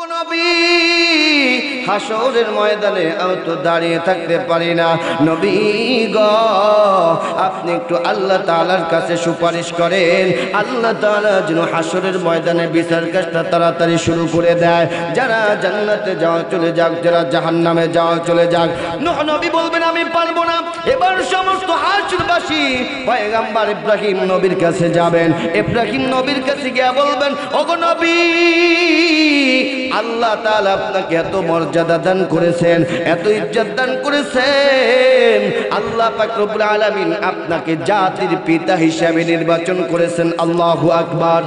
ওগো নবী হাসরের ময়দানে আমি তো দাঁড়িয়ে থাকতে পারি না, নবী গো আপনি একটু আল্লাহ তাআলার কাছে সুপারিশ করেন, আল্লাহ তাআলা যেন হাসরের ময়দানে বিচার কাজটা তাড়াতাড়ি শুরু করে দেয়। যারা জান্নাতে যাওয়া চলে যাক, যারা জাহান্নামে যাওয়া চলে যাক। নূহ নবী বলবেন আমি পারবো না। এবার সমস্ত হাসরবাসী পয়গম্বর ইব্রাহিম নবীর কাছে যাবেন। ইব্রাহিম নবীর কাছে গিয়ে বলবেন ওগো নবী আল্লাহ তাআলা আপনাকে এত মর্যাদা দান করেছেন, এত ইজ্জত দান করেছেন, আল্লাহ পাক রব্বুল আলামিন আপনাকে জাতির পিতা হিসেবে নির্বাচন করেছেন। আল্লাহু আকবার।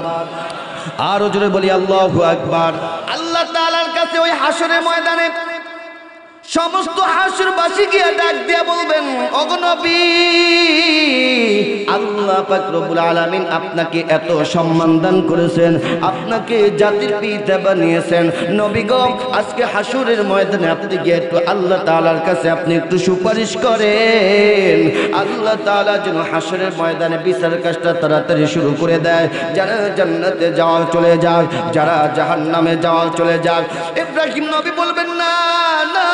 আরো জোরে বলি আল্লাহু আকবার। আল্লাহ তাআলার কাছে ওই হাসরের ময়দানে সমস্ত হাসরবাসী গিয়ে ডাক দিয়ে বলবেন ওগো নবী আল্লাহ পাক রব্বুল আলামিন আপনাকে এত সম্মান দান করেছেন, আপনাকে জাতির পিতা বানিয়েছেন, নবী গো আজকে হাসরের ময়দানে আপনি গিয়ে একটু আল্লাহ তাআলার কাছে আপনি একটু সুপারিশ করেন, আল্লাহ তাআলা যেন হাসরের ময়দানে বিচার কাজটা তাড়াতাড়ি শুরু করে দেয়। যারা জান্নাতে যাওয়া চলে যাক, যারা জাহান্নামে যাওয়া চলে যাক। ইব্রাহিম নবী বলবেন না না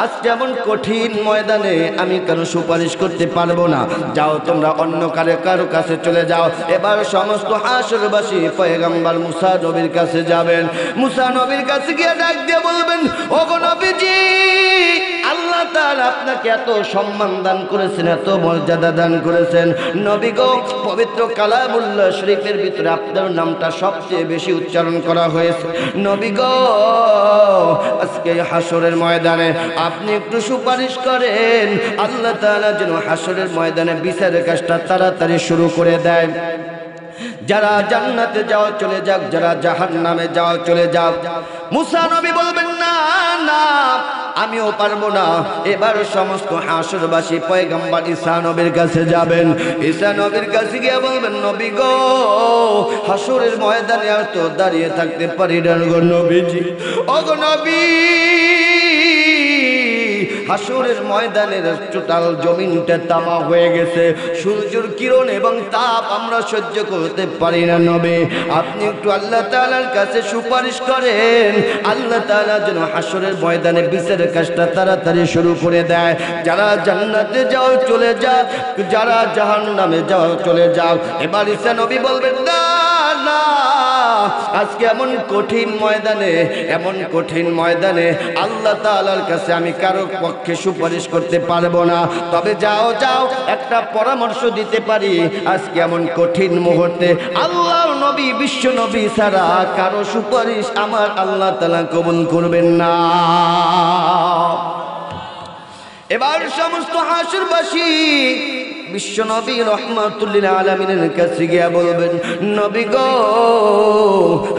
আজকে এমন কঠিন ময়দানে আমি কেন সুপারিশ করতে পারবো না, যাও তোমরা অন্য কারো কাছে চলে যাও। এবার সমস্ত হাসরবাসী পয়গম্বর মুসা নবীর কাছে যাবেন। মুসা নবীর কাছে গিয়ে ডাক দিয়ে বলবেন ওগো নবীজি আল্লাহ তাআলা আপনাকে এত সম্মান দান করেছেন, এত মর্যাদা দান করেছেন, নবী গো পবিত্র কালামুল্লাহ শরীফের ভিতরে আপনার নামটা সবচেয়ে বেশি উচ্চারণ করা হয়েছে, নবী গো আজকে হাসরের ময়দানে আপনি একটু সুপারিশ করেন, আল্লাহ তাআলা যেন হাসরের ময়দানে বিচারের কাজটা তাড়াতাড়ি শুরু করে দেয়। যারা জান্নাতে যাওয়া চলে যাক, যারা জাহান্নামে যাওয়া চলে যাক। মুসা নবী বলবেন না না আমিও পারবো না। এবার সমস্ত হাসরবাসী পয়গম্বর ঈসা নবীর কাছে যাবেন। ঈসা নবীর কাছে গিয়ে বলবেন নবী গো হাসরের ময়দানে আর তো দাঁড়িয়ে থাকতে পারি না গো নবীজি। ওগো নবী হাসরের ময়দানের টোটাল জমিনটা তামা হয়ে গেছে, সূর্যের কিরণ এবং তাপ আমরা সহ্য করতে পারি না, নবী আপনি একটু আল্লাহ তাআলার কাছে সুপারিশ করেন, আল্লাহ তাআলা যেন হাসরের ময়দানে বিচারের কাজটা তাড়াতাড়ি শুরু করে দেয়। যারা জান্নাতে যাও চলে যাক, যারা জাহান্নামে যাও চলে যাও। এবার ঈসা নবী বলবেন না না আজকে এমন কঠিন ময়দানে আল্লাহ তাআলার কাছে আমি কারো পক্ষে সুপারিশ করতে পারবো না, তবে যাও একটা পরামর্শ দিতে পারি। আজকে এমন কঠিন মুহূর্তে আল্লাহর নবী বিশ্ব নবী ছাড়া কারো সুপারিশ আমার আল্লাহ তাআলা কবুল করবেন না। এবার সমস্ত হাসরবাসী বিশ্ব নবী রহমাতুল্লিল আলামিনের কাছে গিয়ে বলবেন নবী গো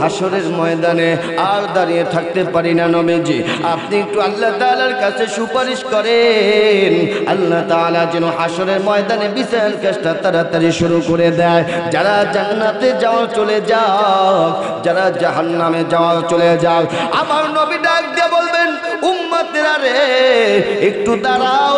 হাসরের ময়দানে আর দাঁড়িয়ে থাকতে পারি না, নবীজি আপনি একটু আল্লাহ তাআলার কাছে সুপারিশ করেন, আল্লাহ তাআলা যেন হাসরের ময়দানে বিচার কাজটা তাড়াতাড়ি শুরু করে দেয়। যারা জান্নাতে যাওয়া চলে যাক, যারা জাহান্নামে যাওয়া চলে যাক। আমার নবী ডাক দিয়ে বলবেন উম্মতেরা রে একটু দাঁড়াও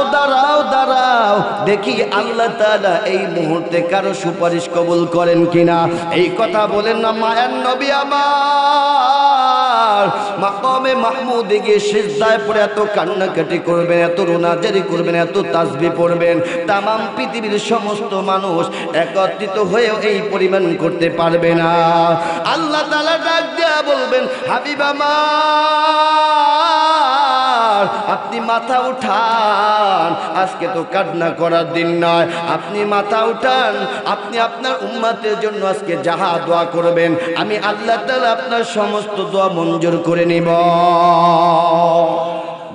দেখি আল্লাহ তাআলা এই মুহূর্তে কারো সুপারিশ কবুল করেন কিনা। এই কথা বলেন না মায়ার নবী আমার মাকামে মাহমুদে গিয়ে সিজদায় পড়ে এত কান্নাকাটি করবেন, এত রোনাজারি করবেন, এত তাসবিহ পড়বেন, তামাম পৃথিবীর সমস্ত মানুষ একত্রিত হয়েও এই পরিমাণ করতে পারবে না। আল্লাহ তাআলা ডাক দিয়া বলবেন হাবিব আমার আপনি মাথা উঠান, আজকে তো কান্না করার দিন নয়, আপনি মাথা উঠান, আপনি আপনার উম্মতের জন্য আজকে যাহা দোয়া করবেন আমি আল্লাহ তাআলা আপনার সমস্ত দোয়া মঞ্জুর করে নিব।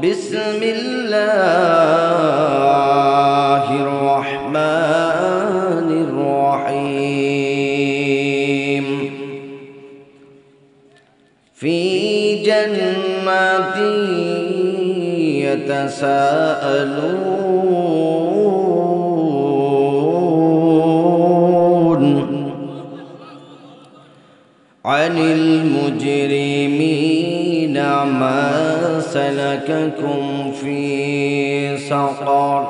বিসমিল্লাহির রহমানির রহিম ফি জান্নাতি يتساءلون عن المجرمين ما سلككم في سقر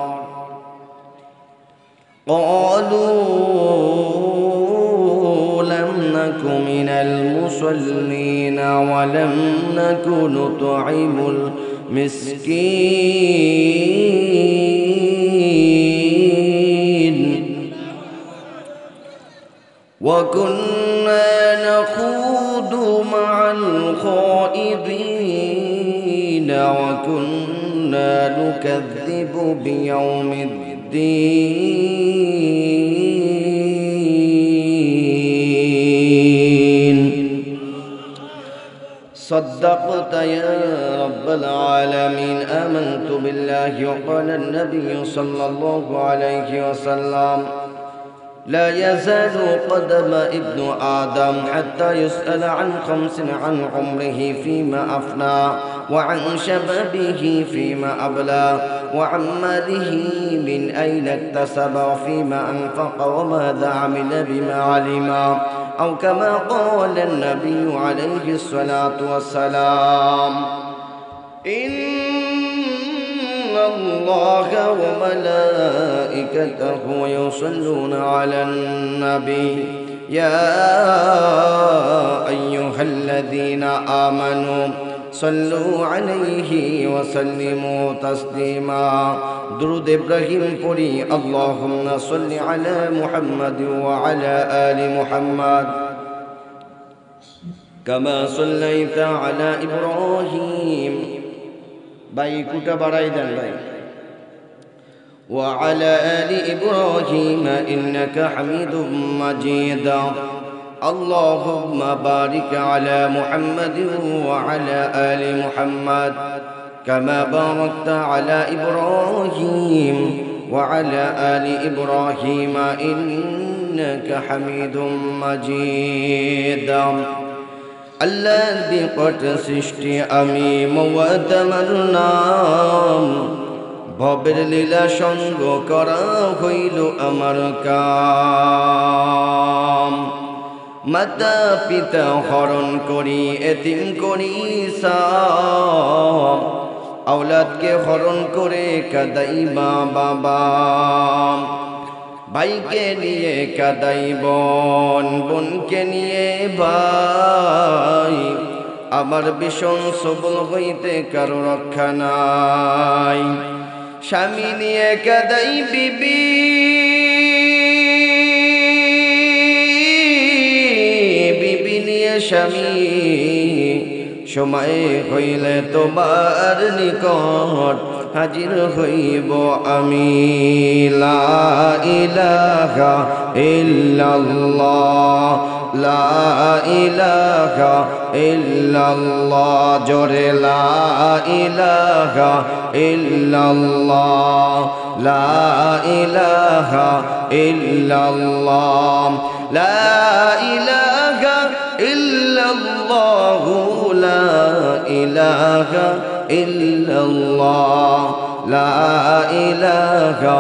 قالوا لم نك من المصلين ولم نك نطعم المسكين وكنا نخوض مع الخائضين وكنا نكذب بيوم الدين صدقت يا رب العالمين آمنت بالله وقال النبي صلى الله عليه وسلم لا يزال قدم ابن آدم حتى يسأل عن 5 عن عمره فيما أفنى وعن شبابه فيما أبلى وعن ماله من أين اكتسب وفيما أنفق وماذا عمل بما علم أو كما قال النبي عليه الصلاة والسلام إن الله وملائكته يصلون على النبي يا أيها الذين آمنوا صلوا عليه وسلموا تسليما درود إبراهيم পড়ি اللهم صل على محمد وعلى آل محمد كما صليت على إبراهيم باي كوتا باراي دان باي وعلى آل إبراهيم إنك حميد مجيد اللهم بارك على محمد وعلى آل محمد كما باركت على إبراهيم وعلى آل إبراهيم إنك حميد مجيد আল্লাহর বিকট সৃষ্টি আমি মওয়াতামার নাম ভবের লীলা সঙ্গ করা হইল আমার কাম মাতা পিতা হরণ করি এতিম করি সাম আওলাদকে হরণ করে কাদাই মা বাবা ভাইকে নিয়ে কাদাই বোন বোনকে নিয়ে ভাই আমার ভীষণ সবল হইতে কারো রক্ষা নাই স্বামী নিয়ে কাদাই বিবি বিবি নিয়ে স্বামী সময় হইলে তোমার নিকট হাজির হইব আমি লা ইলাহা ইল্লাল্লাহ লা ইলাহা ইল্লাল্লাহ জোরে লা ইলাহা ইল্লাল্লাহ লা ইলাহা ইল্লাল্লাহ লা ইলাহা ইল্লাল্লাহ লা ইলাহা ইল্লাল্লাহ লা ইলাহা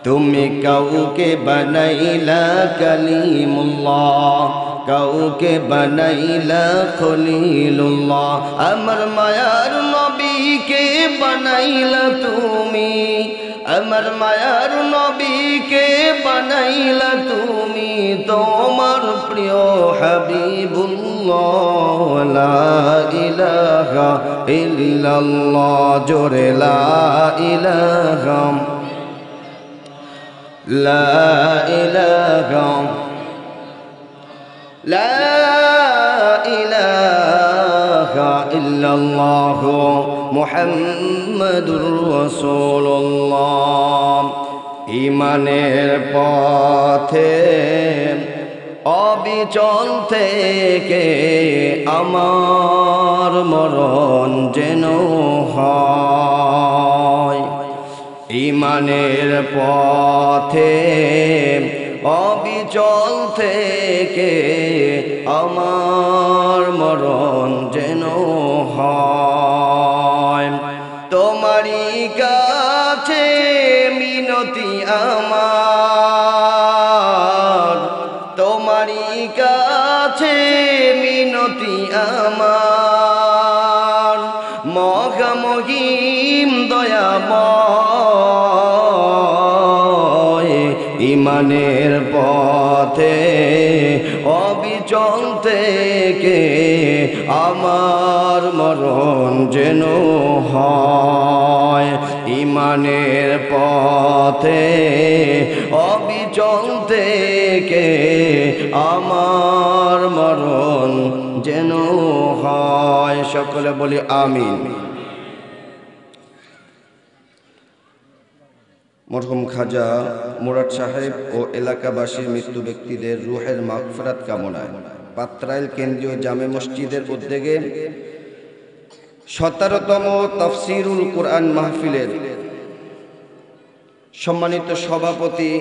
তুমি কাউকে বানাইলা কালিমুল্লাহ কাউকে বানাইলা খলিলুল্লাহ আমার মায়ার নবীকে বানাইলা তুমি আমার মায়ার নবীকে বানাইলা তুমি তোমার প্রিয় হাবিবুল্লাহ লা ইলাহা ইল্লাল্লাহ জোরে লা ইলাহা لا إله إلا الله محمد رسول الله ইমানের পথে অবিচল থেকে আমার মরণ যেন হয় ইমানের পথে অবিচল থেকে আমার মরণ যেন হয় তোমারই কাছে মিনতি আমার তোমারই কাছে মিনতি আমার মহামহিম দয়াময় ইমানের পথে অবিচল থেকে আমার মরণ যেন হয়। ইমানের পথে অবিচল থেকে আমার মরণ যেন হয়। সকলে বলি আমিন। মরহুম খাজা মুরাদ সাহেব ও এলাকাবাসীর মৃত্যু ব্যক্তিদের রুহের মাগফিরাত কামনায় পাত্রাইল কেন্দ্রীয় জামে মসজিদের উদ্যোগে 17তম তাফসিরুল কুরআন মাহফিলের সম্মানিত সভাপতি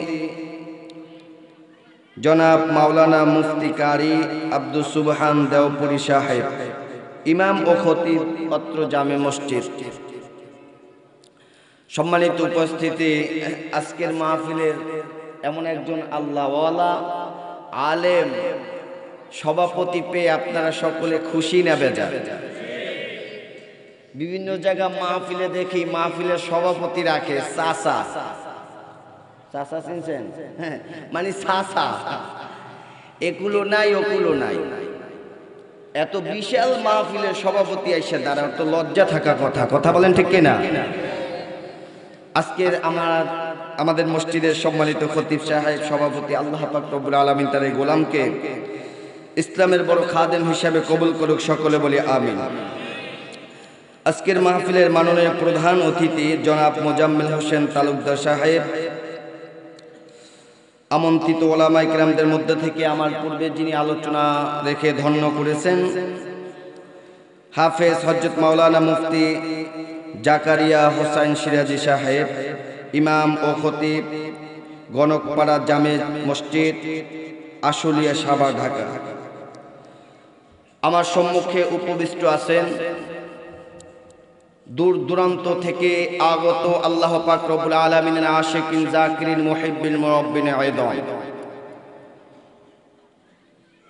জনাব মাওলানা মুফতি কারি আব্দুস সুবহান দেওপুরি সাহেব, ইমাম ও খতিব অত্র জামে মসজিদ, সম্মানিত উপস্থিতি, আজকের মাহফিলের এমন একজন আল্লাহওয়ালা আলেম সভাপতি পেয়ে আপনারা সকলে খুশি না বেজার? বিভিন্ন জায়গা মাহফিলে দেখি মাহফিলের সভাপতি রাখে চাচা। চাচা চিনছেন? হ্যাঁ, মানে চাচা। এগুলো নাই ওগুলো নাই, এত বিশাল মাহফিলের সভাপতি এসে দাঁড়ার তো লজ্জা থাকা কথা। কথা বলেন ঠিক কিনা? আজকের আমাদের মসজিদের সম্মানিত খতিব সাহেব সভাপতি, আল্লাহ পাক রব্বুল আলামিন তার এই গোলামকে ইসলামের বড় খাদেম হিসাবে কবুল করুক। সকলে বলি আমিন। আজকের মাহফিলের মাননীয় প্রধান অতিথি জনাব মোজাম্মেল হোসেন তালুকদার সাহেব, আমন্ত্রিত ওলামায়ে কেরামদের মধ্যে থেকে আমার পূর্বে যিনি আলোচনা রেখে ধন্য করেছেন হাফেজ হযরত মাওলানা মুফতি জাকারিয়া হোসেন সিরাজি সাহেব, ইমাম ও খতিব, গণকপাড়া জামে মসজিদ, আশুলিয়া সাভার, ঢাকা। আমার সম্মুখে উপবিষ্ট আছেন দূর দূরান্ত থেকে আগত আল্লাহ পাক রব্বুল আলামিনের আশিকিন জাকিরিন মুহিব্বিন মুরাব্বিন আয়দা।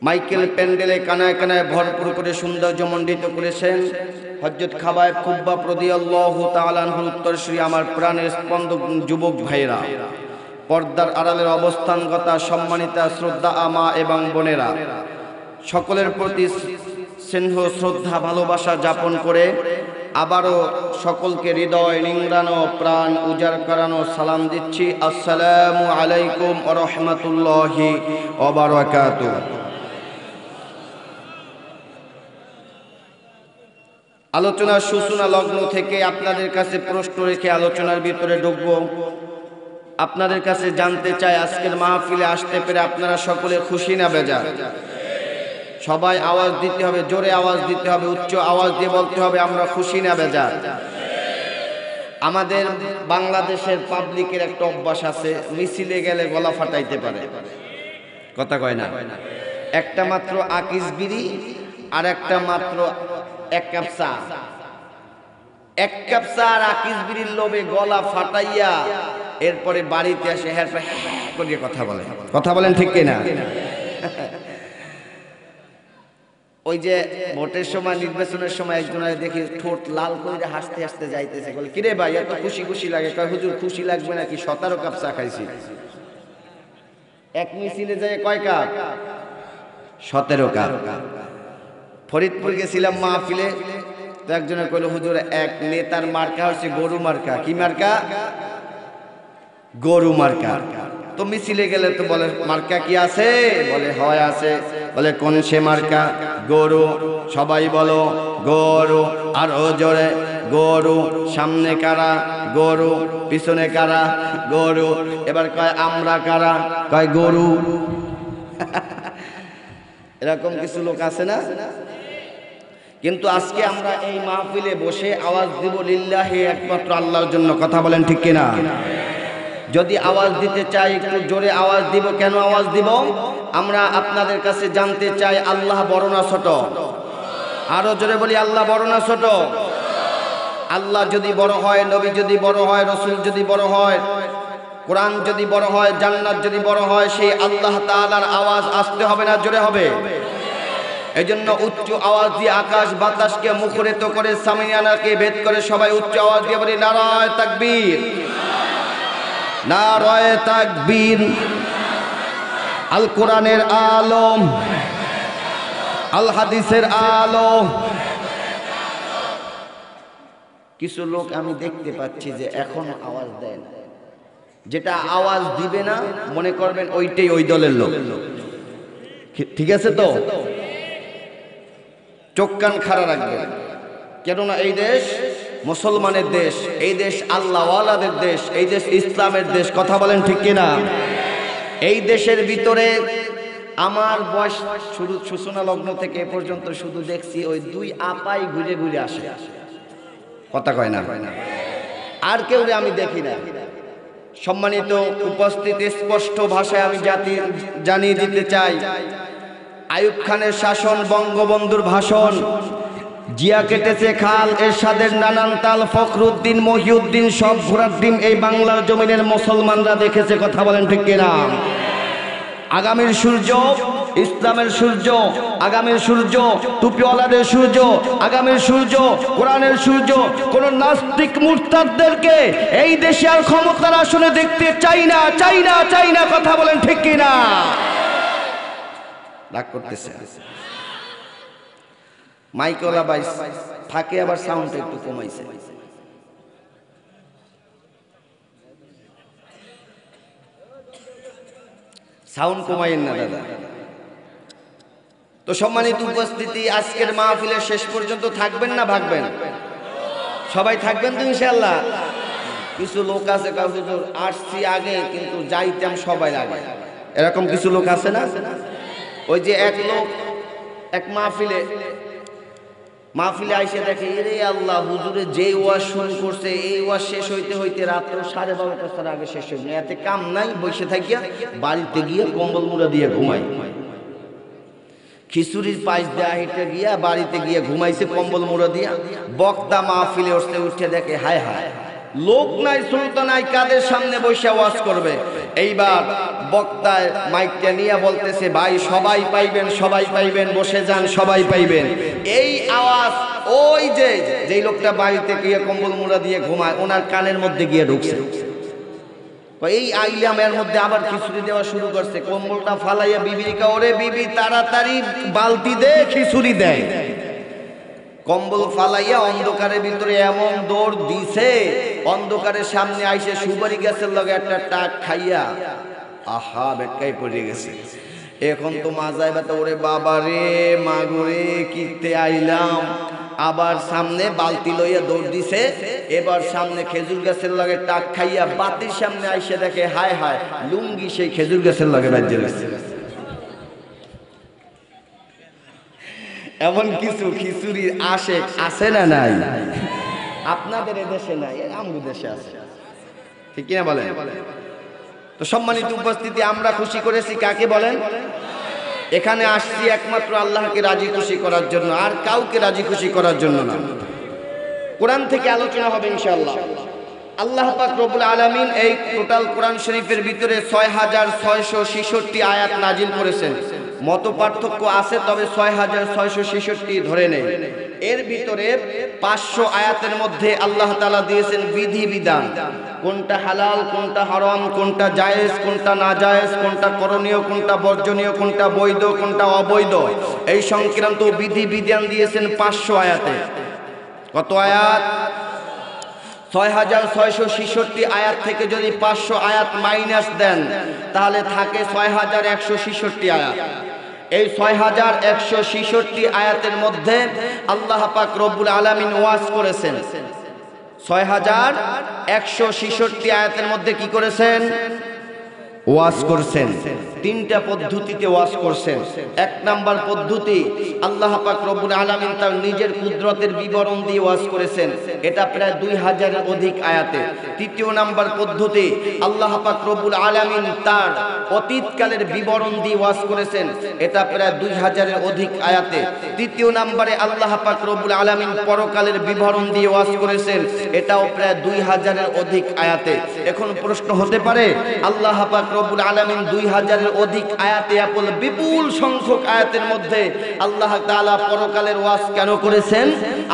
মাইকেল প্যান্ডেলে কানায় কানায় ভরপুর করে সৌন্দর্যমণ্ডিত করেছেন হযরত খাবায়েব কুব্বা রাদিয়াল্লাহু তাআলা আনহুর উত্তরসূরি আমার প্রাণের স্পন্দক যুবক ভাইরা, পর্দার আড়ালের অবস্থানগতা সম্মানিতা শ্রদ্ধা আমা এবং বোনেরা, সকলের প্রতি স্নেহ শ্রদ্ধা ভালোবাসা যাপন করে আবারও সকলকে হৃদয় নিংড়ানো প্রাণ উজাড় করানো সালাম দিচ্ছি। আসসালামু আলাইকুম ওয়া রাহমাতুল্লাহি ওয়া বারাকাতুহু। আলোচনার সূচনা লগ্ন থেকে আপনাদের কাছে প্রশ্ন রেখে আলোচনার ভিতরে ঢুকব। আপনাদের কাছে জানতে চাই, আজকের মাহফিলে আসতে পেরে আপনারা সকলে খুশি না বেজার? সবাই আওয়াজ দিতে হবে, জোরে আওয়াজ দিতে হবে, উচ্চ আওয়াজ দিয়ে বলতে হবে আমরা খুশি না বেজার? আমাদের বাংলাদেশের পাবলিকের একটা অভ্যাস আছে, মিছিলে গেলে গলা ফাটাইতে পারে। কথা কয় না? একটা মাত্র আকিস বিড়ি আর একটা মাত্র এক কাপ চা, এক কাপ চা আর আকিস বিড়ির লোভে গলা ফাটাইয়া এরপরে বাড়িতে আসে হ্যাঁ করে কথা বলে। কথা বলেন ঠিক কিনা? ওই যে ভোটের সময়, নির্বাচনের সময় একজনের দেখি ঠোঁট লাল করে হাসতে হাসতে যাইতেছে, বলে কিরে ভাই এত খুশি খুশি লাগে? কয় হুজুর খুশি লাগবে নাকি, 17 কাপ চা খাইছি। এক মিছিলে যায় কয় কাপ? 17 কাপ। ফরিদপুর গেছিলাম মাহফিলে, তো একজনে কইল হুজুর এক নেতার মার্কা হচ্ছে গরু মার্কা। কি মার্কা? গরু মার্কা। তো মিছিলে গেলে তো বলে মার্কা কি আছে? বলে হয় আছে। বলে কোন সে মার্কা? গরু। সবাই বলো গরু, আরো জোরে গরু। সামনে কারা? গরু। পিছনে কারা? গরু। এবার কয় আমরা কারা? কয় গরু। এরকম কিছু লোক আছে না? কিন্তু আজকে আমরা এই মাহফিলে বসে আওয়াজ দিব লিল্লাহি, একমাত্র আল্লাহর জন্য। কথা বলেন ঠিক কিনা? যদি আওয়াজ দিতে চাই একটু জোরে আওয়াজ দিব। কেন আওয়াজ দিব? আমরা আপনাদের কাছে জানতে চাই আল্লাহ বড় না ছোট? আরো জোরে বলি আল্লাহ বড় না ছোট? আল্লাহ যদি বড় হয়, নবী যদি বড় হয়, রাসূল যদি বড় হয়, কোরআন যদি বড় হয়, জান্নাত যদি বড় হয়, সেই আল্লাহ তাআলার আওয়াজ আসতে হবে না জোরে হবে? এজন্য উচ্চ আওয়াজ দিয়ে আকাশ বাতাসকে মুখরিত করে সামিয়ানাকে ভেদ করে সবাই উচ্চ আওয়াজ দিয়ে বলি নারায়ে তাকবীর, নারায়ে তাকবীর। আল কোরআনের আলো, আল হাদিসের আলো। কিছু লোক আমি দেখতে পাচ্ছি যে এখন আওয়াজ দেয় না, যেটা আওয়াজ দিবে না মনে করবেন ওইটাই ওই দলের লোক। ঠিক আছে তো? চোখ কান খাড়া রাখবেন, কেননা এই দেশ মুসলমানের দেশ, এই দেশ আল্লাহওয়ালাদের দেশ, এই দেশ ইসলামের দেশ। কথা বলেন ঠিক কিনা? এই দেশের ভিতরে আমার বয়স শুরু সূচনা লগ্ন থেকে এ পর্যন্ত শুধু দেখছি ওই দুই আপাই ঘুরে ঘুরে আসে। কথা কয় না? আর কেউ আমি দেখি না। সম্মানিত উপস্থিতি, স্পষ্ট ভাষায় আমি জানিয়ে দিতে চাই, আইয়ুব খানের শাসন, বঙ্গবন্ধুর ভাষণ, জিয়া কেটেছে খাল, এরশাদের নানান তাল, ফখরুদ্দিন, মহিউদ্দিন সব ঘোড়ার ডিম এই বাংলার জমিনের মুসলমানরা দেখেছে। কথা বলেন ঠিক কিনা? আগামীর সূর্য ইসলামের সূর্য, আগামীর সূর্য টুপিওয়ালাদের সূর্য, আগামীর সূর্য কোরআনের সূর্য। কোন নাস্তিক মুরতাদদেরকে এই দেশে আর ক্ষমতার আসনে দেখতে চাই না, চাই না, চাই না। কথা বলেন ঠিক কিনা? রাগ করতেছে মাইকওয়ালা বাইস থাকে, আবার সাউন্ড একটু কমাইছে। সাউন্ড কমাইন না দাদা। তো সম্মানিত উপস্থিতি, আজকের মাহফিলের শেষ পর্যন্ত থাকবেন না ভাগবেন? সবাই থাকবেন তো ইনশাআল্লাহ? কিছু লোক আছে হুজুর আসছি আগে কিন্তু যাইতাম সবাই আগে, এরকম কিছু লোক আছে না? ওই যে এক লোক এক মাহফিলে আইসে দেখে, এরে আল্লাহ, হুজুরে যে ওয়াজ শুরু করছে এই ওয়াজ শেষ হইতে হইতে রাত্র 12:30টার আগে শেষ হইল। এতে কাম নাই, বসে থাকিয়া বাড়িতে গিয়ে কম্বল মুড়া দিয়ে ঘুমাই। খিচুড়ির পাশ দেয়া হেঁটে গিয়া বাড়িতে গিয়ে ঘুমাইছে কম্বল মুড়া দিয়া। বক্তা মাহফিলে উঠে দেখে, হায় হায়, লোক নাই, সুলতান নাই, কাদের সামনে বসে ওয়াজ করবে। এইবার বক্তায় মাইকটা নিয়ে বলতেছে, ভাই সবাই পাইবেন, সবাই পাইবেন, বসে যান, সবাই পাইবেন। এই আওয়াজ ওই যে লোকটা বাড়িতে গিয়ে কম্বল মুড়া দিয়ে ঘুমায় ওনার কানের মধ্যে গিয়ে ঢুকছে। এই আইলামের মধ্যে আবার খিচুড়ি দেওয়া শুরু করছে। কম্বলটা ফালাইয়া বিবির কা, ওরে বিবি তাড়াতাড়ি বালতি দে, খিচুড়ি দেয়। কম্বল ফালাইয়া অন্ধকারের ভিতরে এমন দৌড় দিছে, অন্ধকারের সামনে আইসে সুপারি গাছের লগে একটা টাক খাইয়া আহা বেকাই পড়ে গেছে। এখন তো মাজায় ব্যথা, ওরে বাবা রে, মাগুরে কিতে আইলাম। আবার সামনে বালতি লইয়া দৌড় দিছে। এবার সামনে খেজুর গাছের লগে টাক খাইয়া বাতির সামনে আইসে দেখে, হায় হায়, লুঙ্গি সেই খেজুর গাছের লগে বাজে গেছে। এমন কিছু খিচুড়ির আশেক আছে না নাই? আপনাদের দেশে নাই, আমগো দেশে আছে। ঠিক কিনা বলেন? তো সম্মানিত উপস্থিতি, আমরা খুশি করেছি কাকে বলেন? এখানে আসছি একমাত্র আল্লাহকে রাজি খুশি করার জন্য, আর কাউকে রাজি খুশি করার জন্য না। কোরআন থেকে আলোচনা হবে ইনশাআল্লাহ। আল্লাহ পাক রব্বুল আলামিন এই টোটাল কোরআন শরীফের ভিতরে ৬৬৬৬ আয়াত নাজিল করেছেন। মত পার্থক্য আছে, তবে ৬৬৬৬ ধরে নেই। এর ভিতরে ৫০০ আয়াতের মধ্যে আল্লাহ তাআলা দিয়েছেন বিধিবিধান, কোনটা হালাল, কোনটা হারাম, কোনটা জায়েজ, কোনটা না জায়েজ, কোনটা করণীয়, কোনটা বর্জনীয়, কোনটা বৈধ, কোনটা অবৈধ, এই সংক্রান্ত বিধিবিধান দিয়েছেন ৫০০ আয়াতে। কত আয়াত? ৬৬৬৬ আয়াত থেকে যদি ৫০০ আয়াত মাইনাস দেন তাহলে থাকে ৬১৬৬ আয়াত। এই ৬১৬৬ আয়াতের মধ্যে আল্লাহ পাক রব্বুল আলামিন ওয়াজ করেছেন। ৬১৬৬ আয়াতের মধ্যে কি করেছেন? ওয়াজ করছেন। তিনটা পদ্ধতিতে ওয়াজ করছেন। এক নাম্বার পদ্ধতি, আল্লাহ পাক রব্বুল আলামিন তার নিজের কুদরতের বিবরণ দিয়ে ওয়াজ করেছেন, এটা প্রায় ২০০০-এর অধিক আয়াতে। তৃতীয় নাম্বার পদ্ধতি, আল্লাহ পাক রব্বুল আলামিন তার অতীতকালের বিবরণ দিয়ে ওয়াজ করেছেন, এটা প্রায় ২০০০-এর অধিক আয়াতে। তৃতীয় নাম্বারে আল্লাহ পাক রব্বুল আলামিন পরকালের বিবরণ দিয়ে ওয়াজ করেছেন, এটাও প্রায় ২০০০-এর অধিক আয়াতে। এখন প্রশ্ন হতে পারে, আল্লাহ পাক রব্বুল আলামিন ২০০০-এর অধিক আয়াতে বিপুল সংখ্যক আয়াতের মধ্যে আল্লাহ তাআলা পরকালের ওয়াজ কেন করেছেন?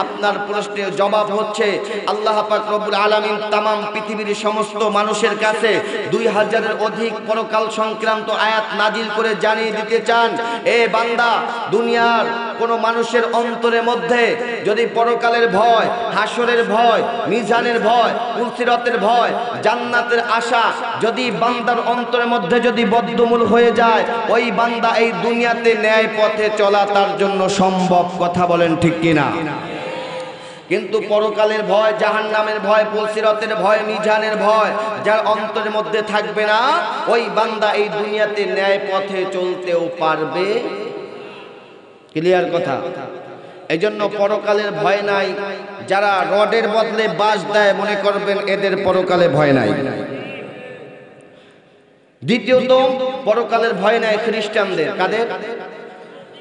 আপনার প্রশ্নের জবাব হচ্ছে আল্লাহ পাক রব্বুল আলামিন তামাম পৃথিবীর সমস্ত মানুষের কাছে 2000-এর অধিক পরকাল সংক্রান্ত আয়াত নাজিল করে জানিয়ে দিতে চান, এ বান্দা, দুনিয়ার কোন মানুষের অন্তরের মধ্যে যদি পরকালের ভয়, হাসরের ভয়, মিজানের ভয়, পুলসিরাতের ভয়, জান্নাতের আশা যদি বান্দার অন্তরের মধ্যে যদি বদ্ধমূল হয়ে যায়, ওই বান্দা এই দুনিয়াতে ন্যায় পথে চলা তার জন্য সম্ভব। কথা বলেন ঠিক কিনা? কিন্তু পরকালের ভয়, জাহান্নামের ভয়, পুলসিরাতের ভয়, মিজানের ভয় যার অন্তরের মধ্যে থাকবে না, ওই বান্দা এই দুনিয়াতে ন্যায় পথে চলতেও পারবে। ক্লিয়ার কথা? এজন্য পরকালের ভয় নাই। যারা রডের বদলে বাঁশ দেয়, মনে করবেন এদের পরকালে ভয় নাই। দ্বিতীয়ত, পরকালের ভয় নাই খ্রিস্টানদের। কাদের?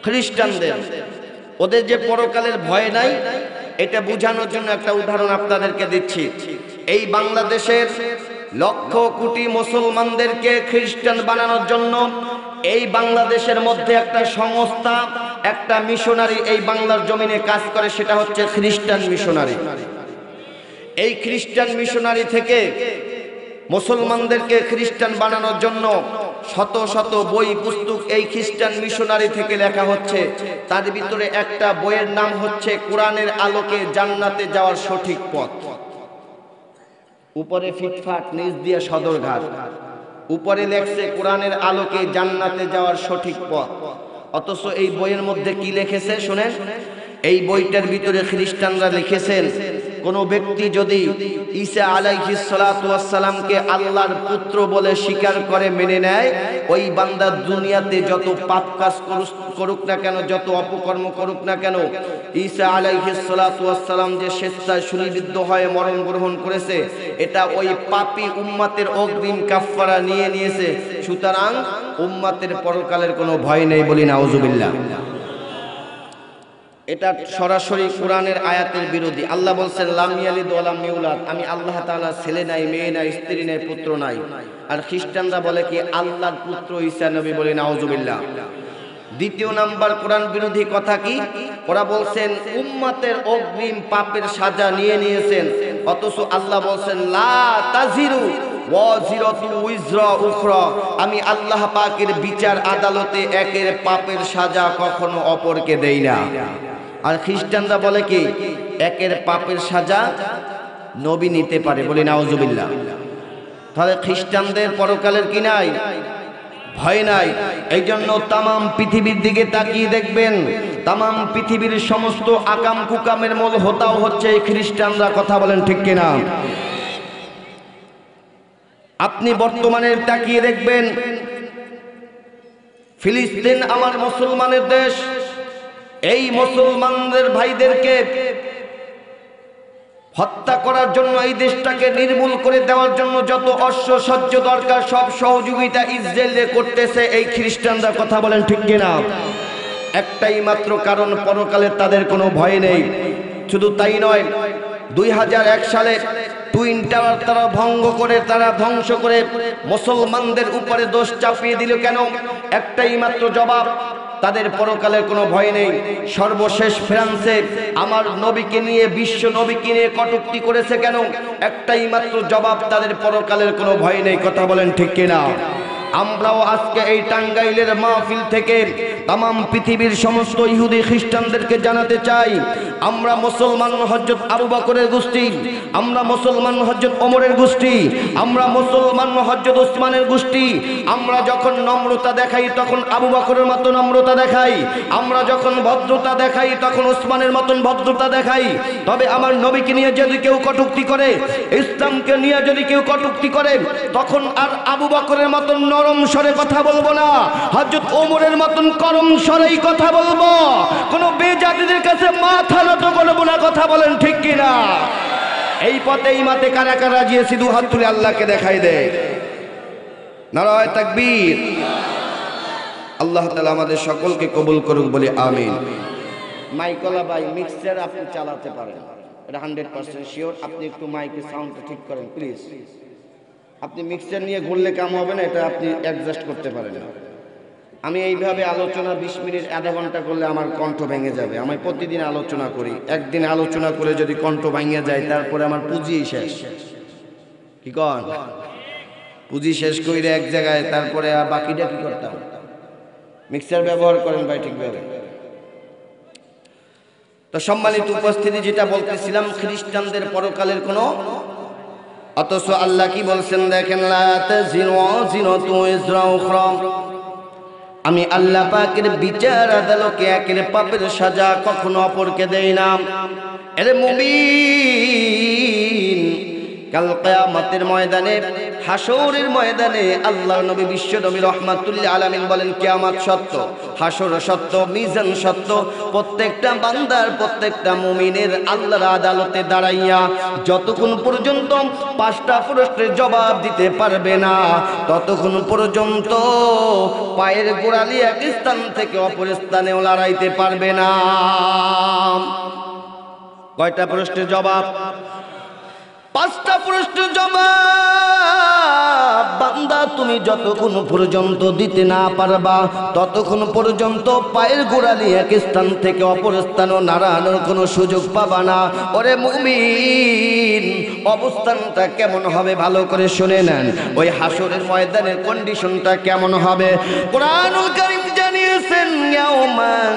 খ্রিস্টানদের। ওদের যে পরকালের ভয় নাই, এটা বোঝানোর জন্য একটা উদাহরণ আপনাদেরকে দিচ্ছি। এই বাংলাদেশের লক্ষ কোটি মুসলমানদেরকে খ্রিস্টান বানানোর জন্য এই বাংলাদেশের মধ্যে একটা সংস্থা, একটা মিশনারি এই বাংলার জমিনে কাজ করে, সেটা হচ্ছে খ্রিস্টান মিশনারি। এই খ্রিস্টান মিশনারি থেকে মুসলমানদেরকে খ্রিস্টান বানানোর জন্য শত শত বই পুস্তক এই খ্রিস্টান মিশনারি থেকে লেখা হচ্ছে। তার ভিতরে একটা বইয়ের নাম হচ্ছে কোরআনের আলোকে জান্নাতে যাওয়ার সঠিক পথ। উপরে ফিটফাট, নিচ দিয়ে সদরঘাট, উপরে লেখছে কোরআনের আলোকে জান্নাতে যাওয়ার সঠিক পথ। অথচ এই বইয়ের মধ্যে কি লিখেছে শুনেন? এই বইটার ভিতরে খ্রিস্টানরা লিখেছেন, কোন ব্যক্তি যদি ঈসা আলাইহিস সালাতু ওয়াস সালামকে আল্লাহর পুত্র বলে স্বীকার করে, মেনে নেয়, ওই বান্দা দুনিয়াতে যত পাপ কাজ করুক না কেন, যত অপকর্ম করুক না কেন, ঈসা আলাইহিস সালাতু ওয়াস সালাম যে স্বেচ্ছায় শূলিবিদ্ধ হয়ে মরণ গ্রহণ করেছে, এটা ওই পাপী উম্মতের অগ্রিম কাফফারা নিয়ে নিয়েছে। সুতরাং উম্মতের পরকালের কোনো ভয় নেই। বলি নাউজুবিল্লাহ। এটা সরাসরি কোরআনের আয়াতের বিরোধী। আল্লাহ বলছেন লাম ইয়ালিদ ওয়া লাম ইউলাদ, আমি আল্লাহ তাআলা ছেলে নাই, মেয়ে নাই, স্ত্রী নাই, পুত্র নাই। আর খ্রিস্টানরা বলে কি আল্লাহর পুত্র ঈসা নবী। বলে নাউজুবিল্লাহ। দ্বিতীয় নাম্বার কোরআন বিরোধী কথা কি? ওরা বলছেন উম্মতের অগ্রিম পাপের সাজা নিয়ে নিয়েছেন, অথচ আল্লাহ বলছেন লা তাজিরু ওয়াজিরাতু উযরা উখরা, আমি আল্লাহ পাকের বিচার আদালতে একের পাপের সাজা কখনো অপরকে দেই না। আর খ্রিস্টানরা বলে কি একের পাপের সাজা নবী নিতে পারে। বলি নাউজুবিল্লাহ। তাহলে খ্রিস্টানদের পরকালের কি নাই? ভয় নাই। এই জন্য তামাম পৃথিবীর দিকে তাকিয়ে দেখবেন, তামাম পৃথিবীর সমস্ত আকাম কুকামের মূল হোতাও হচ্ছে এই খ্রিস্টানরা। কথা বলেন ঠিক কিনা? আপনি বর্তমানে তাকিয়ে দেখবেন, ফিলিস্তিন আমার মুসলমানের দেশ, এই মুসলমানদের ভাইদেরকে হত্যা করার জন্য, এই দেশটাকে নির্মূল করে দেওয়ার জন্য যত অশ্ব সহ্য দরকার, সব সহযোগিতা ইসরায়েলে করতেছে এই খ্রিস্টানরা। কথা বলেন ঠিক কিনা? একটাই মাত্র কারণ, পরকালে তাদের কোনো ভয় নেই। শুধু তাই নয়, 2001 সালে টুইন টাওয়ার তারা ভঙ্গ করে, তারা ধ্বংস করে মুসলমানদের উপরে দোষ চাপিয়ে দিল কেন? একটাই মাত্র জবাব, তাদের পরকালের কোনো ভয় নেই। সর্বশেষ ফ্রান্সে আমার নবীকে নিয়ে, বিশ্ব নবীকে নিয়ে কটূক্তি করেছে কেন? একটাই মাত্র জবাব, তাদের পরকালের কোনো ভয় নেই। কথা বলেন ঠিক কিনা? আমরাও আজকে এই টাঙ্গাইলের মাহফিল থেকে তামাম পৃথিবীর সমস্ত ইহুদি খ্রিস্টানদেরকে জানাতে চাই, আমরা মুসলমান হযরত আবু বকরের গোষ্ঠী, আমরা মুসলমান হযরত ওমরের গোষ্ঠী, আমরা মুসলমান হযরত ওসমানের গোষ্ঠী। আমরা যখন নম্রতা দেখাই তখন আবু বকরের মতো নম্রতা দেখাই, আমরা যখন ভদ্রতা দেখাই তখন ওসমানের মতন ভদ্রতা দেখাই। তবে আমার নবীকে নিয়ে যদি কেউ কটূক্তি করে, ইসলামকে নিয়ে যদি কেউ কটূক্তি করে, তখন আর আবু বকরের মতন নরম স্বরে কথা বলবো না, হযরত ওমরের মতন করম স্বরেই কথা বলবো। কোন বেজাতিদের কাছে মাথা নত করবো না। কথা বলেন ঠিক কিনা? এই পথে এই মাতে কারা কারা রাজি আছি? দু হাত তুলে আল্লাহকে দেখাই দে। নারায়ে তাকবীর। আল্লাহ তাআলা আমাদের সকলকে কবুল করুক, বলি আমিন। মাইকলা ভাই, মিক্সার আপনি চালাতে পারেন, এটা 100% শিওর। আপনি একটু মাইকের সাউন্ডটা ঠিক করেন প্লিজ। আপনি মিক্সার নিয়ে ঘুরলে কাম হবে না, এটা আপনি অ্যাডজাস্ট করতে পারেন না। আমি এইভাবে আলোচনা 20 মিনিট আধা ঘন্টা করলে আমার কণ্ঠ ভেঙে যাবে। আমি প্রতিদিন আলোচনা করি, একদিন আলোচনা করে যদি কণ্ঠ ভেঙে যায় তারপরে আমার পুঁজি শেষ। কি কন? পুঁজি শেষ করে এক জায়গায়, তারপরে আর বাকিটা কি করতাম? মিক্সার ব্যবহার করেন ভাই ঠিকভাবে। তো সম্মানিত উপস্থিতি, যেটা বলতেছিলাম, খ্রিস্টানদের পরকালের কোনো, অথচ আল্লাহ কি বলছেন দেখেন, লা তাজিনু ওয়াজিনাতু ইজরা উখরা। আমি আল্লাহ পাকের বিচার আদালতে একের পাপের সাজা কখনো অপরকে দেই না। এরে মুমিন, কাল কিয়ামতের ময়দানে, হাসরের ময়দানে আল্লাহর নবী বিশ্ব নবী রাহমাতুল আলামিন বলেন, কিয়ামত সত্য, হাসর সত্য, মিজান সত্য। প্রত্যেকটা বান্দার, প্রত্যেকটা মুমিনের আল্লাহর আদালতে দাঁড়াইয়া যতক্ষণ পর্যন্ত 5টা প্রশ্নের জবাব দিতে পারবে না, ততক্ষণ পর্যন্ত পায়ের গোড়ালি এক স্থান থেকে অপর স্থানেও লড়াইতে পারবে না। কয়টা প্রশ্নের জবাব? 5টা প্রশ্নের জবাব। বান্দা, তুমি যতক্ষণ পর্যন্ত দিতে না পারবা ততক্ষণ পর্যন্ত পায়ের গোড়ালি এক স্থান থেকে অপর স্থানে নাড়ানোর কোনো সুযোগ পাবা না। ওরে মুমিন, অবস্থানটা কেমন হবে ভালো করে শুনে নেন। ওই হাসরের ময়দানের কন্ডিশনটা কেমন হবে? কোরআনুল কারীম জানিয়েছেন, ইয়াউমান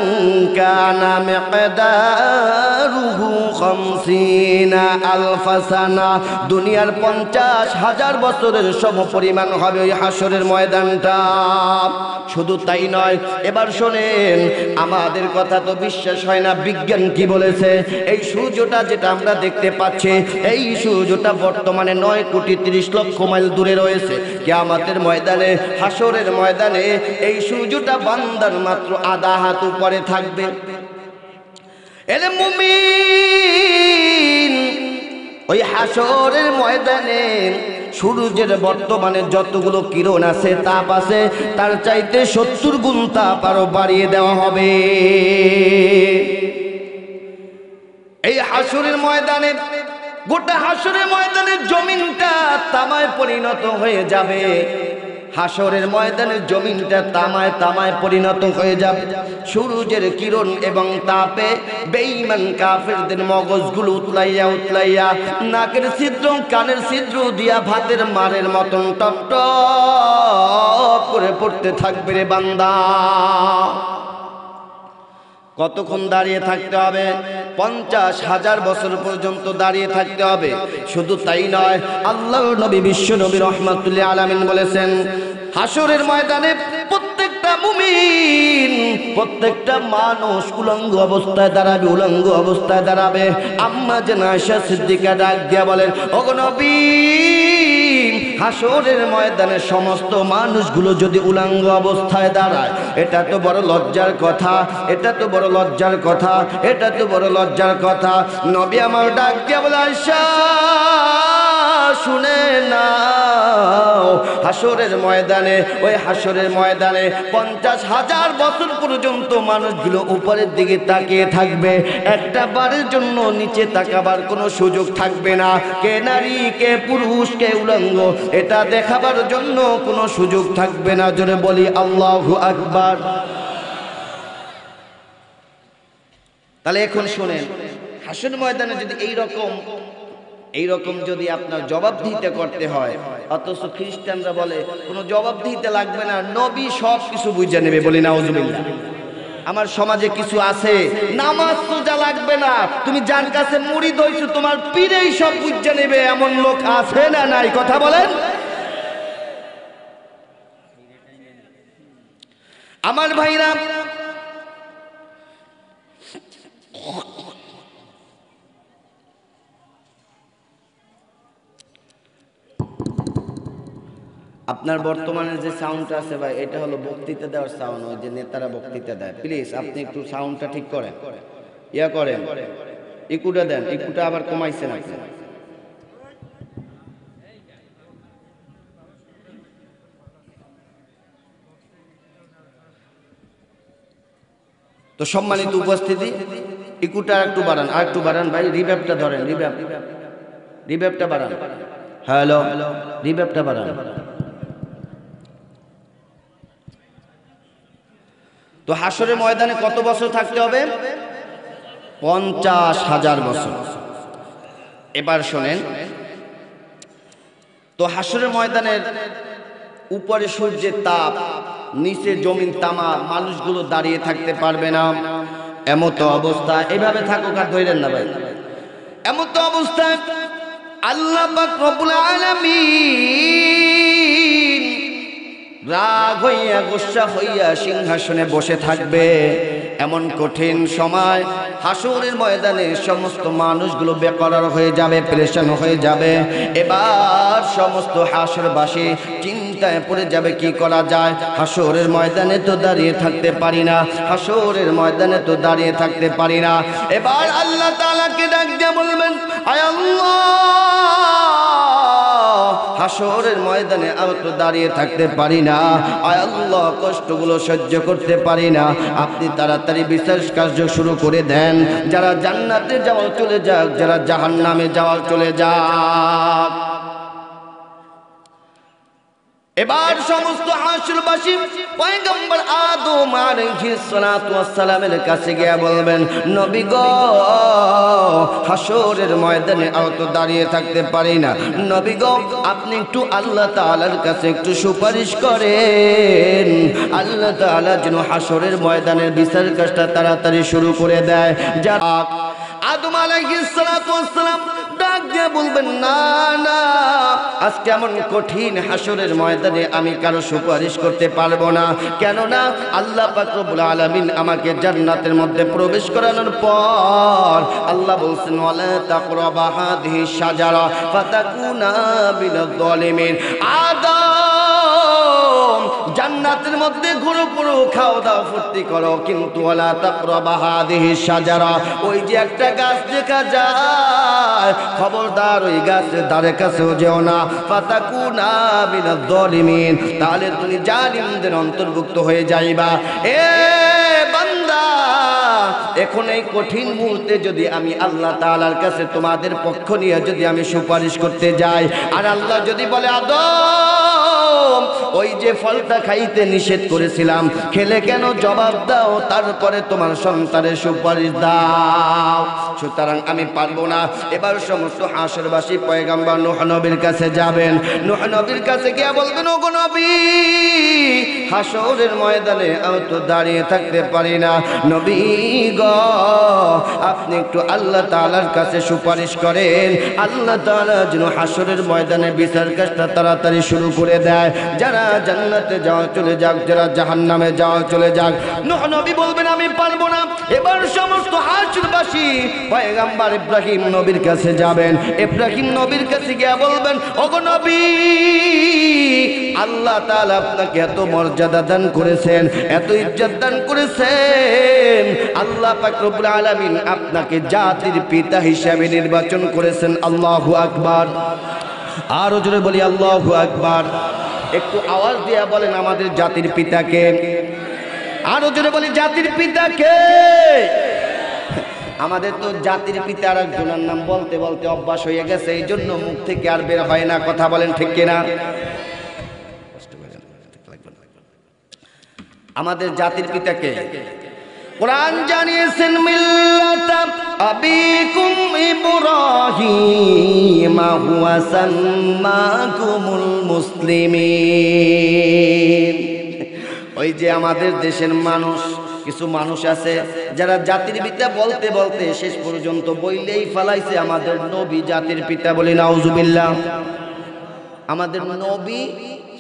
কানা মিকদারুহু 50 আলফা সানা। দুনিয়ার 50,000 বছরের সমপরিমাণ হবে ওই হাসরের ময়দানটা। শুধু তাই নয়, এবার শোনেন, আমাদের কথা তো বিশ্বাস হয় না। বিজ্ঞান কি বলেছে? এই সূর্যটা যেটা আমরা দেখতে পাচ্ছি, এই সূর্যটা বর্তমানে 9,30,00,000 মাইল দূরে রয়েছে। কিয়ামতের ময়দানে, হাসরের ময়দানে এই সূর্যটা বান্দার মাত্র আধা হাত উপরে থাকবে। এরে মুমিন, ওই হাসরের ময়দানে সূর্যের বর্তমানে যতগুলো কিরণ আছে, তাপ আছে, তার চাইতে 70 গুণ তাপ আরো বাড়িয়ে দেওয়া হবে। এই হাসরের ময়দানে, গোটা হাসরের ময়দানের জমিনটা তামায় পরিণত হয়ে যাবে। হাসরের ময়দানের জমিনটা তামায় তামায় পরিণত হয়ে যাবে। সূর্যের কিরণ এবং তাপে বেঈমান কাফেরদের মগজগুলো উতলাইয়া উতলাইয়া নাকের ছিদ্র, কানের ছিদ্র দিয়া ভাতের মারের মতন টপ টপ করে পড়তে থাকবে রে বান্দা। কতক্ষণ দাঁড়িয়ে থাকতে হবে? 50,000 বছর পর্যন্ত দাঁড়িয়ে থাকতে হবে। শুধু তাই নয়, আল্লাহর নবী বিশ্ব নবী রাহমাতুল আলামিন বলেছেন, হাসরের ময়দানে প্রত্যেকটা মুমিন, প্রত্যেকটা মানুষ উলঙ্গ অবস্থায় দাঁড়াবে, উলঙ্গ অবস্থায় দাঁড়াবে। আম্মা জান আয়েশা সিদ্দিকা ডাক দিয়া বলেন, ওগো নবী, হাসরের ময়দানে সমস্ত মানুষগুলো যদি উলঙ্গ অবস্থায় দাঁড়ায়, এটা তো বড় লজ্জার কথা, এটা তো বড় লজ্জার কথা, এটা তো বড় লজ্জার কথা। নবী আমার ডাক দিয়া বলে, আয়েশা শুনে নাও, হাসরের ময়দানে, ওই হাসরের ময়দানে 50,000 বছর পর্যন্ত মানুষগুলো উপরের দিকে তাকিয়ে থাকবে। একটা বারের জন্য নিচে তাকাবার কোনো সুযোগ থাকবে না। কে নারী, কে পুরুষ, কে উলঙ্গ, এটা দেখাবার জন্য কোনো সুযোগ থাকবে না। জোরে বলি আল্লাহু আকবার। তাহলে এখন শুনেন, হাসরের ময়দানে যদি এইরকম যদি আপনার জবাবদিহিতে করতে হয়, অথচ খ্রিস্টানরা বলে কোনো জবাবদিহিতে লাগবে না, নবী সব কিছু বুঝে নেবে। বলি নাউজুবিল্লাহ। আমার সমাজে কিছু আছে, নামাজ রোজা লাগবে না, তুমি যার কাছে মুরিদ হইছো তোমার পীরেই সব বুঝে নেবে, এমন লোক আছে না নাই? কথা বলেন। আমার ভাইরা, আপনার বর্তমানে যে সাউন্ডটা আছে ভাই, এটা হলো বক্তৃতা দেওয়ার সাউন্ড, ওই যে নেতারা বক্তৃতা দেয়। প্লিজ আপনি একটু সাউন্ডটা ঠিক করেন, ইয়া করেন, ইকুটা দেন, ইকুটা আবার কমাইছেন আপনি। তো সম্মানিত উপস্থিতি, ইকুটা একটু বাড়ান, আর একটু বাড়ান ভাই, রিভ্যাবটা ধরেন, রিভ্যাবটা বাড়ান। হ্যালো, রিভ্যাবটা বাড়ান। তো হাসরের ময়দানে কত বছর থাকতে হবে? 50,000 বছর। এবার শোনেন, তো হাসরের ময়দানের উপরে সূর্যের তাপ, নিচে জমিন তামা, মানুষগুলো দাঁড়িয়ে থাকতে পারবে না। এমত অবস্থা, এইভাবে থাকুক আর ধরেন না ভাই, এমত অবস্থায় আল্লাহ পাক রব্বুল আলামিন রাগ হইয়া গুসা হইয়া সিংহাসনে বসে থাকবে। এমন কঠিন সময় হাসরের ময়দানে সমস্ত মানুষগুলো বেকরার হয়ে যাবে, পেরেশান হয়ে যাবে। এবার সমস্ত হাসরবাসী চিন্তায় পড়ে যাবে, কি করা যায়? হাসরের ময়দানে তো দাঁড়িয়ে থাকতে পারি না, হাসরের ময়দানে তো দাঁড়িয়ে থাকতে পারি না। এবার আল্লাহ তাআলাকে ডাক দিয়ে বলবেন, আয় আল্লাহ, হাসরের ময়দানে আমি তো দাঁড়িয়ে থাকতে পারি না, আয় আল্লাহ, কষ্টগুলো সহ্য করতে পারি না। আপনি তাড়াতাড়ি বিচার কার্য শুরু করে দেন। যারা জান্নাতে যাওয়া চলে যাক, যারা জাহান্নামে যাওয়া চলে যাক। এবার সমস্ত হাসরবাসী পয়গম্বর আদম আলাইহিস সালাতু ওয়াস সালামের কাছে গিয়ে বলবেন, নবী গো, হাসরের ময়দানে আর তো দাঁড়িয়ে থাকতে পারি না, নবী গো, আপনি একটু আল্লাহ তাআলার কাছে একটু সুপারিশ করেন, আল্লাহ তাআলা যেন হাসরের ময়দানের বিচার কাজটা তাড়াতাড়ি শুরু করে দেয়। যা আদম আলাইহিস সালাতু ওয়াস সালাম ডাক দিয়ে বলবেন, না না, আজকে এমন কঠিন হাসরের ময়দানে আমি কারো সুপারিশ করতে পারবো না। কেননা আল্লাহ পাক রব্বুল আলামিন আমাকে জান্নাতের মধ্যে প্রবেশ করানোর পর আল্লাহ বলছেন, ওয়ালা তাকরাবা হাযিহি শাজারা ফাতাকুনা মিনাজ জালিমিন। আদম, জান্নাতের মধ্যে ঘুরো পুরো, খাও দাও, ফুর্তি করো, কিন্তু ওয়ালা তাকরাবা হাযিহি শাজারা, ওই যে একটা গাছ দেখা যায়, খবরদার ওই গাছের ধারে কাছেও যেও না। ফাতাকুনা মিনাজ জালিমিন, তাহলে তুমি জালিমদের অন্তর্ভুক্ত হয়ে যাইবা। এ বান্দা, এখন এই কঠিন মুহূর্তে যদি আমি আল্লাহ তাআলার কাছে তোমাদের পক্ষ নিয়ে যদি আমি সুপারিশ করতে যাই, আর আল্লাহ যদি বলে, আদম, ওই যে ফলটা খাইতে নিষেধ করেছিলাম, খেলে কেন? জবাব দাও, তারপরে তোমার সন্তানের সুপারিশ দাও। সুতরাং আমি পারবো না। এবার সমস্ত হাসরবাসী পয়গম্বর নূহ নবীর কাছে যাবেন। নূহ নবীর কাছে গিয়ে বলবেন, ওগো নবী, হাসরের ময়দানে আমি তো দাঁড়িয়ে থাকতে পারি না, নবী গো, আপনি একটু আল্লাহ তাআলার কাছে সুপারিশ করেন, আল্লাহ তাআলা যেন হাসরের ময়দানে বিচার কাজটা তাড়াতাড়ি শুরু করে দেয়। যারা জান্নাতে যাওয়া চলে যাক, যারা জাহান্নামে যাওয়া চলে যাক। নূহ নবী বলবেন, আমি পারবো না। এবার সমস্ত হাসরবাসী পয়গম্বর ইব্রাহিম নবীর কাছে যাবেন। ইব্রাহিম নবীর কাছে গিয়ে বলবেন, ওগো নবী, আল্লাহ তাআলা আপনাকে এত মর্যাদা দান করেছেন, এত ইজ্জত দান করেছেন, আল্লাহ পাক রব্বুল আলামিন আপনাকে জাতির পিতা হিসেবে নির্বাচন করেছেন। আল্লাহু আকবার। আরো জোরে বলি আল্লাহু আকবার। একটু আওয়াজ দিয়ে বলেন, আমাদের জাতির পিতাকে। আরো জোরে বলি, জাতির পিতাকে। আমাদের তো জাতির পিতা আর একজনের নাম বলতে বলতে অভ্যাস হয়ে গেছে, এই জন্য মুখ থেকে আর বের হয় না। কথা বলেন ঠিক কিনা? আমাদের জাতির পিতাকে কোরআন জানিয়েছেন, মিল্লাতা আবিকুম ইব্রাহিম হুয়া সাম্মাকুমুল মুসলিমিন। ওই যে আমাদের দেশের মানুষ, কিছু মানুষ আছে যারা জাতির পিতা বলতে বলতে শেষ পর্যন্ত বইলেই ফেলাইছে আমাদের নবী জাতির পিতা। বলি নাউজুবিল্লাহ। আমাদের নবী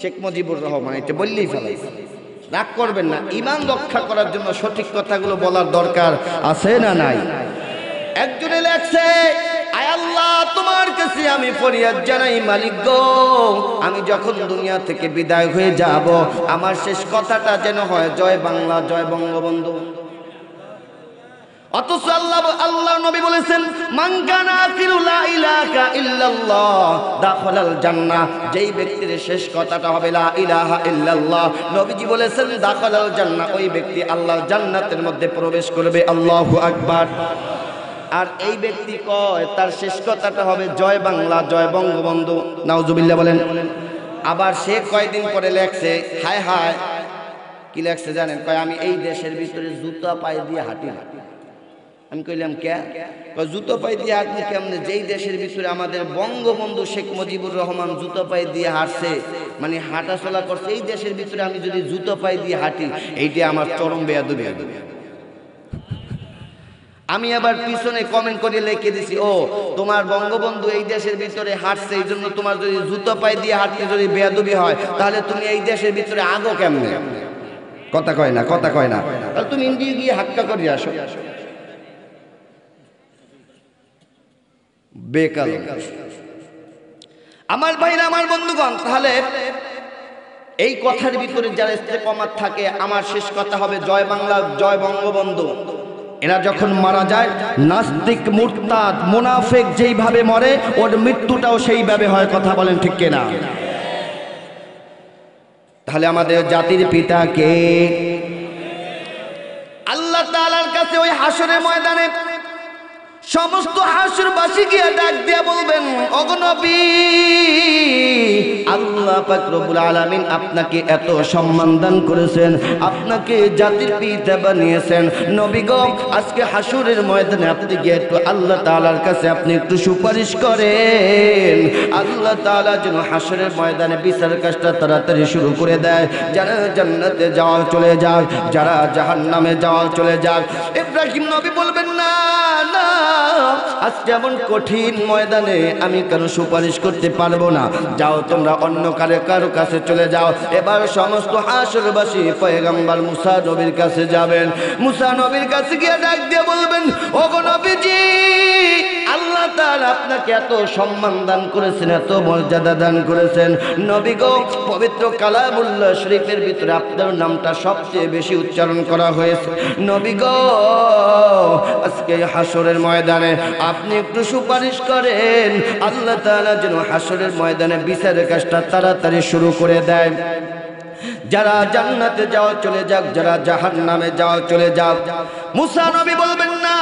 শেখ মুজিবুর রহমান, এটা বললেই ফেলাইছে। রাগ করবেন না, ঈমান রক্ষা করার জন্য সঠিক কথাগুলো বলার দরকার আছে না নাই? একজনে লেখছে, আয় আল্লাহ, তোমার কাছে আমি ফরিয়াদ জানাই, মালিক গো, আমি যখন দুনিয়া থেকে বিদায় হয়ে যাব, আমার শেষ কথাটা যেন হয়, জয় বাংলা, জয় বঙ্গবন্ধু। অথচ আল্লাহ নবী বলেছেন, মান কানা আখিরু লা ইলাহা ইল্লাল্লাহ দাখালাল জান্নাহ। যেই ব্যক্তির শেষ কথাটা হবে লা ইলাহা ইল্লাল্লাহ, নবীজি বলেছেন দাখালাল জান্নাহ, ওই ব্যক্তি আল্লাহর জান্নাতের মধ্যে প্রবেশ করবে। আল্লাহু আকবার। আর এই ব্যক্তি কয় তার শেষ কথাটা হবে জয় বাংলা, জয় বঙ্গবন্ধু। নাউজুবিল্লাহ বলেন। আবার সে কয়দিন পরে লেখছে, হায় হায়, কি লাগছে জানেন? কয় আমি এই দেশের ভিতরে জুতা পায়ে দিয়ে হাঁটি না। আমি কইলাম কে? কয় জুতো পায়ে দিয়ে হাঁটনি কেমনে? যেই দেশের ভিতরে আমাদের বঙ্গবন্ধু শেখ মুজিবুর রহমান জুতো পায়ে দিয়ে হাঁটছে, মানে হাঁটা চলা করছে, এই দেশের ভিতরে আমি যদি জুতো পায়ে দিয়ে হাঁটি, এইটা আমার চরম বেয়াদবি। আমি আবার পিছনে কমেন্ট করে লিখে দিছি, ও তোমার বঙ্গবন্ধু এই দেশের ভিতরে হাঁটছে, এই জন্য তোমার যদি জুতো পায়ে দিয়ে হাঁটতে যদি বেয়াদবি হয়, তাহলে তুমি এই দেশের ভিতরে আগো কেমনে? কথা কয় না, কথা কয় না। তাহলে তুমি ইন্ডিয়া গিয়ে হাক্কা করে আসো। বেকার আমার ভাইরা, আমার বন্ধুগণ, তাহলে এই কথার ভিতরে যারা ইস্তেকামাত থাকে, আমার শেষ কথা হবে জয় বাংলা, জয় বঙ্গবন্ধু। এরা যখন মারা যায়, নাস্তিক, মুরতাদ, মুনাফিক যেইভাবে মরে, ওর মৃত্যুটাও সেইভাবে হয়। কথা বলেন ঠিক কিনা? তাহলে আমাদের জাতির পিতা কে? আল্লাহ তাআলার কাছে ওই হাসরের ময়দানে সমস্ত হাসরবাসী গিয়ে ডাক দিয়া বলবেন, ওগো নবী, আল্লাহ পাক রব্বুল আলামিন আপনাকে এত সম্মান দান করেছেন, আপনাকে জাতির পিতা বানিয়েছেন। নবী গো, আজকে হাসরের ময়দানে আপনি গিয়ে একটু আল্লাহ তাআলার কাছে আপনি একটু সুপারিশ করেন, আল্লাহ তাআলা যেন হাসরের ময়দানে বিচার কাজটা তাড়াতাড়ি শুরু করে দেয়। যারা জান্নাতে যাওয়া চলে যাক, যারা জাহান্নামে যাওয়া চলে যাক। ইব্রাহিম নবী বলবেন, না না, আজকে এমন কঠিন ময়দানে আমি কেন সুপারিশ করতে পারবো না? যাও তোমরা অন্য কারো কাছে চলে যাও। এবার সমস্ত হাসরবাসী পয়গম্বর মুসা নবীর কাছে যাবেন। মুসা নবীর কাছে গিয়ে ডাক দিয়ে বলবেন, ওগো নবীজি, আল্লাহ তাআলা আপনাকে এত সম্মান দান করেছেন, এত মর্যাদা দান করেছেন। নবী গো, পবিত্র কালামুল্লাহ শরীফের ভিতরে আপনার নামটা সবচেয়ে বেশি উচ্চারণ করা হয়েছে। নবী গো, আজকে হাসরের ময়দানে আপনি একটু সুপারিশ করেন, আল্লাহ তাআলা যেন হাসরের ময়দানে বিচারের কাজটা তাড়াতাড়ি শুরু করে দেয়। যারা জান্নাতে যাওয়া চলে যাক, যারা জাহান্নামে যাওয়া চলে যাক। মুসা নবী বলবেন, না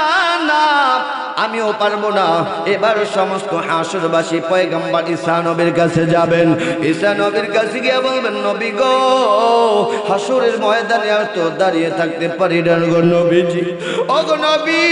না, আমিও পারবো না। এবার সমস্ত হাসরবাসী পয়গম্বর ঈসা নবীর কাছে যাবেন। ঈসা নবীর কাছে গিয়ে বলবেন, নবী গো, হাসরের ময়দানে আর তো দাঁড়িয়ে থাকতে পারি না গো নবীজি। ওগো নবী,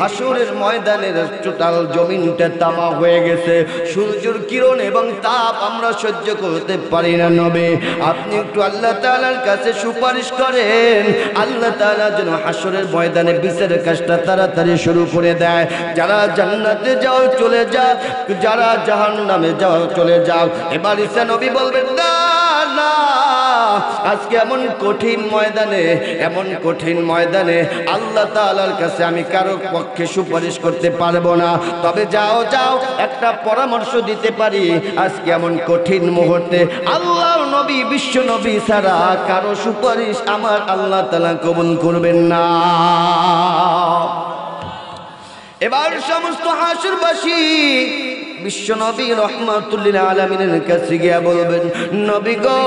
হাসরের ময়দানের টোটাল জমিনটা তামা হয়ে গেছে, সূর্যের কিরণ এবং তাপ আমরা সহ্য করতে পারি না। নবী, আপনি একটু আল্লাহ তাআলার কাছে সুপারিশ করেন, আল্লাহ তাআলা যেন হাসরের ময়দানে বিচারের কাজটা তাড়াতাড়ি শুরু করে দেয়। যারা জান্নাতে যাও চলে যাক, যারা জাহান্নামে যাও চলে যাক। এবার ঈসা নবী বলবেন, না না, আজকে এমন কঠিন ময়দানে, এমন কঠিন ময়দানে আল্লাহ তাআলার কাছে আমি কারো পক্ষে সুপারিশ করতে পারবো না। তবে যাও যাও, একটা পরামর্শ দিতে পারি, আজকে এমন কঠিন মুহূর্তে আল্লাহর নবী, বিশ্ব নবী ছাড়া কারো সুপারিশ আমার আল্লাহ তাআলা কবুল করবেন না। এবার সমস্ত হাসরবাসী বিশ্ব নবী রাহমাতুল লিল আলামিনের কাছে গিয়ে বলবেন, নবী গো,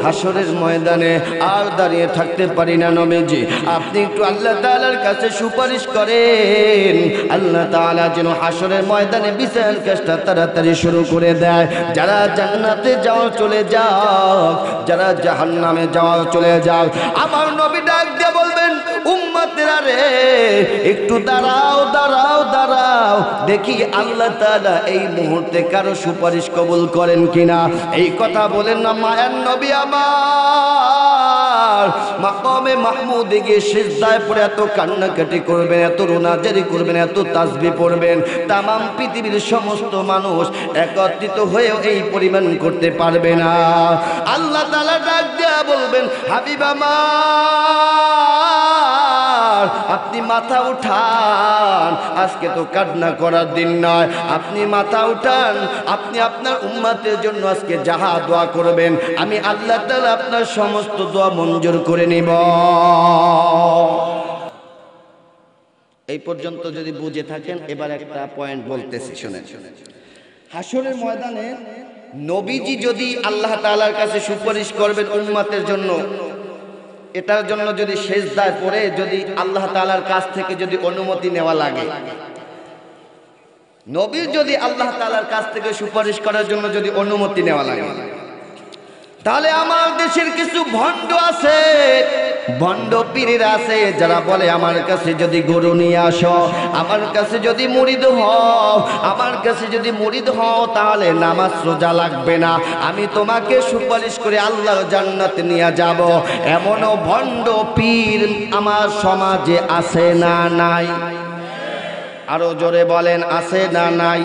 হাসরের ময়দানে আর দাঁড়িয়ে থাকতে পারি না নবীজি, আপনি একটু আল্লাহ তাআলার কাছে সুপারিশ করেন, আল্লাহ তাআলা যেন হাসরের ময়দানে বিচার কাজটা তাড়াতাড়ি শুরু করে দেয়। যারা জান্নাতে যাওয়া চলে যাক, যারা জাহান্নামে যাওয়া চলে যাক। আমার নবী ডাক দিয়ে বলবেন, উম্মতেরা রে, একটু দাঁড়াও দাঁড়াও দাঁড়াও, দেখি আল্লাহ তাআলা এই মুহূর্তে কারো সুপারিশ কবুল করেন কিনা। এই কথা বলেন না মায়ার নবী আমার মাকামে মাহমুদে গিয়ে সিজদায় পড়ে এত কান্নাকাটি করবেন, এত রোনাজারি করবেন, এত তাসবিহ পড়বেন, তামাম পৃথিবীর সমস্ত মানুষ একত্রিত হয়েও এই পরিমাণ করতে পারবে না। আল্লাহ তাআলা ডাক দিয়া বলবেন, হাবিব আমার, আপনি মাথা উঠান, আজকে তো কান্না করার দিন নয়, আপনি মাথা উঠান, আপনি আপনার উম্মতের জন্য আজকে যাহা দোয়া করবেন, আমি আল্লাহ তাআলা আপনার সমস্ত দোয়া মঞ্জুর করে নিব। এই পর্যন্ত যদি বুঝে থাকেন, এবার একটা পয়েন্ট বলতেছি, শুনেন। হাসরের ময়দানে নবীজি যদি আল্লাহ তাআলার কাছে সুপারিশ করবেন উম্মতের জন্য, এটার জন্য যদি সেজদায় পড়ে যদি আল্লাহ তাআলার কাছ থেকে যদি অনুমতি নেওয়া লাগে, নবীর যদি আল্লাহ তাআলার কাছ থেকে সুপারিশ করার জন্য যদি অনুমতি নেওয়া লাগে, তাহলে আমার দেশের কিছু ভণ্ড আছে, ভণ্ড পীরের আছে, যারা বলে আমার কাছে যদি গরু নিয়ে আসো, আমার কাছে যদি মুরিদ হও, আমার কাছে যদি মুরিদ হও, তাহলে নামাজ রোজা লাগবে না, আমি তোমাকে সুপারিশ করে আল্লাহর জান্নাতে নিয়ে যাব। এমনও ভণ্ড পীর আমার সমাজে আছে না নাই? আরো জোরে বলেন, আছে না নাই?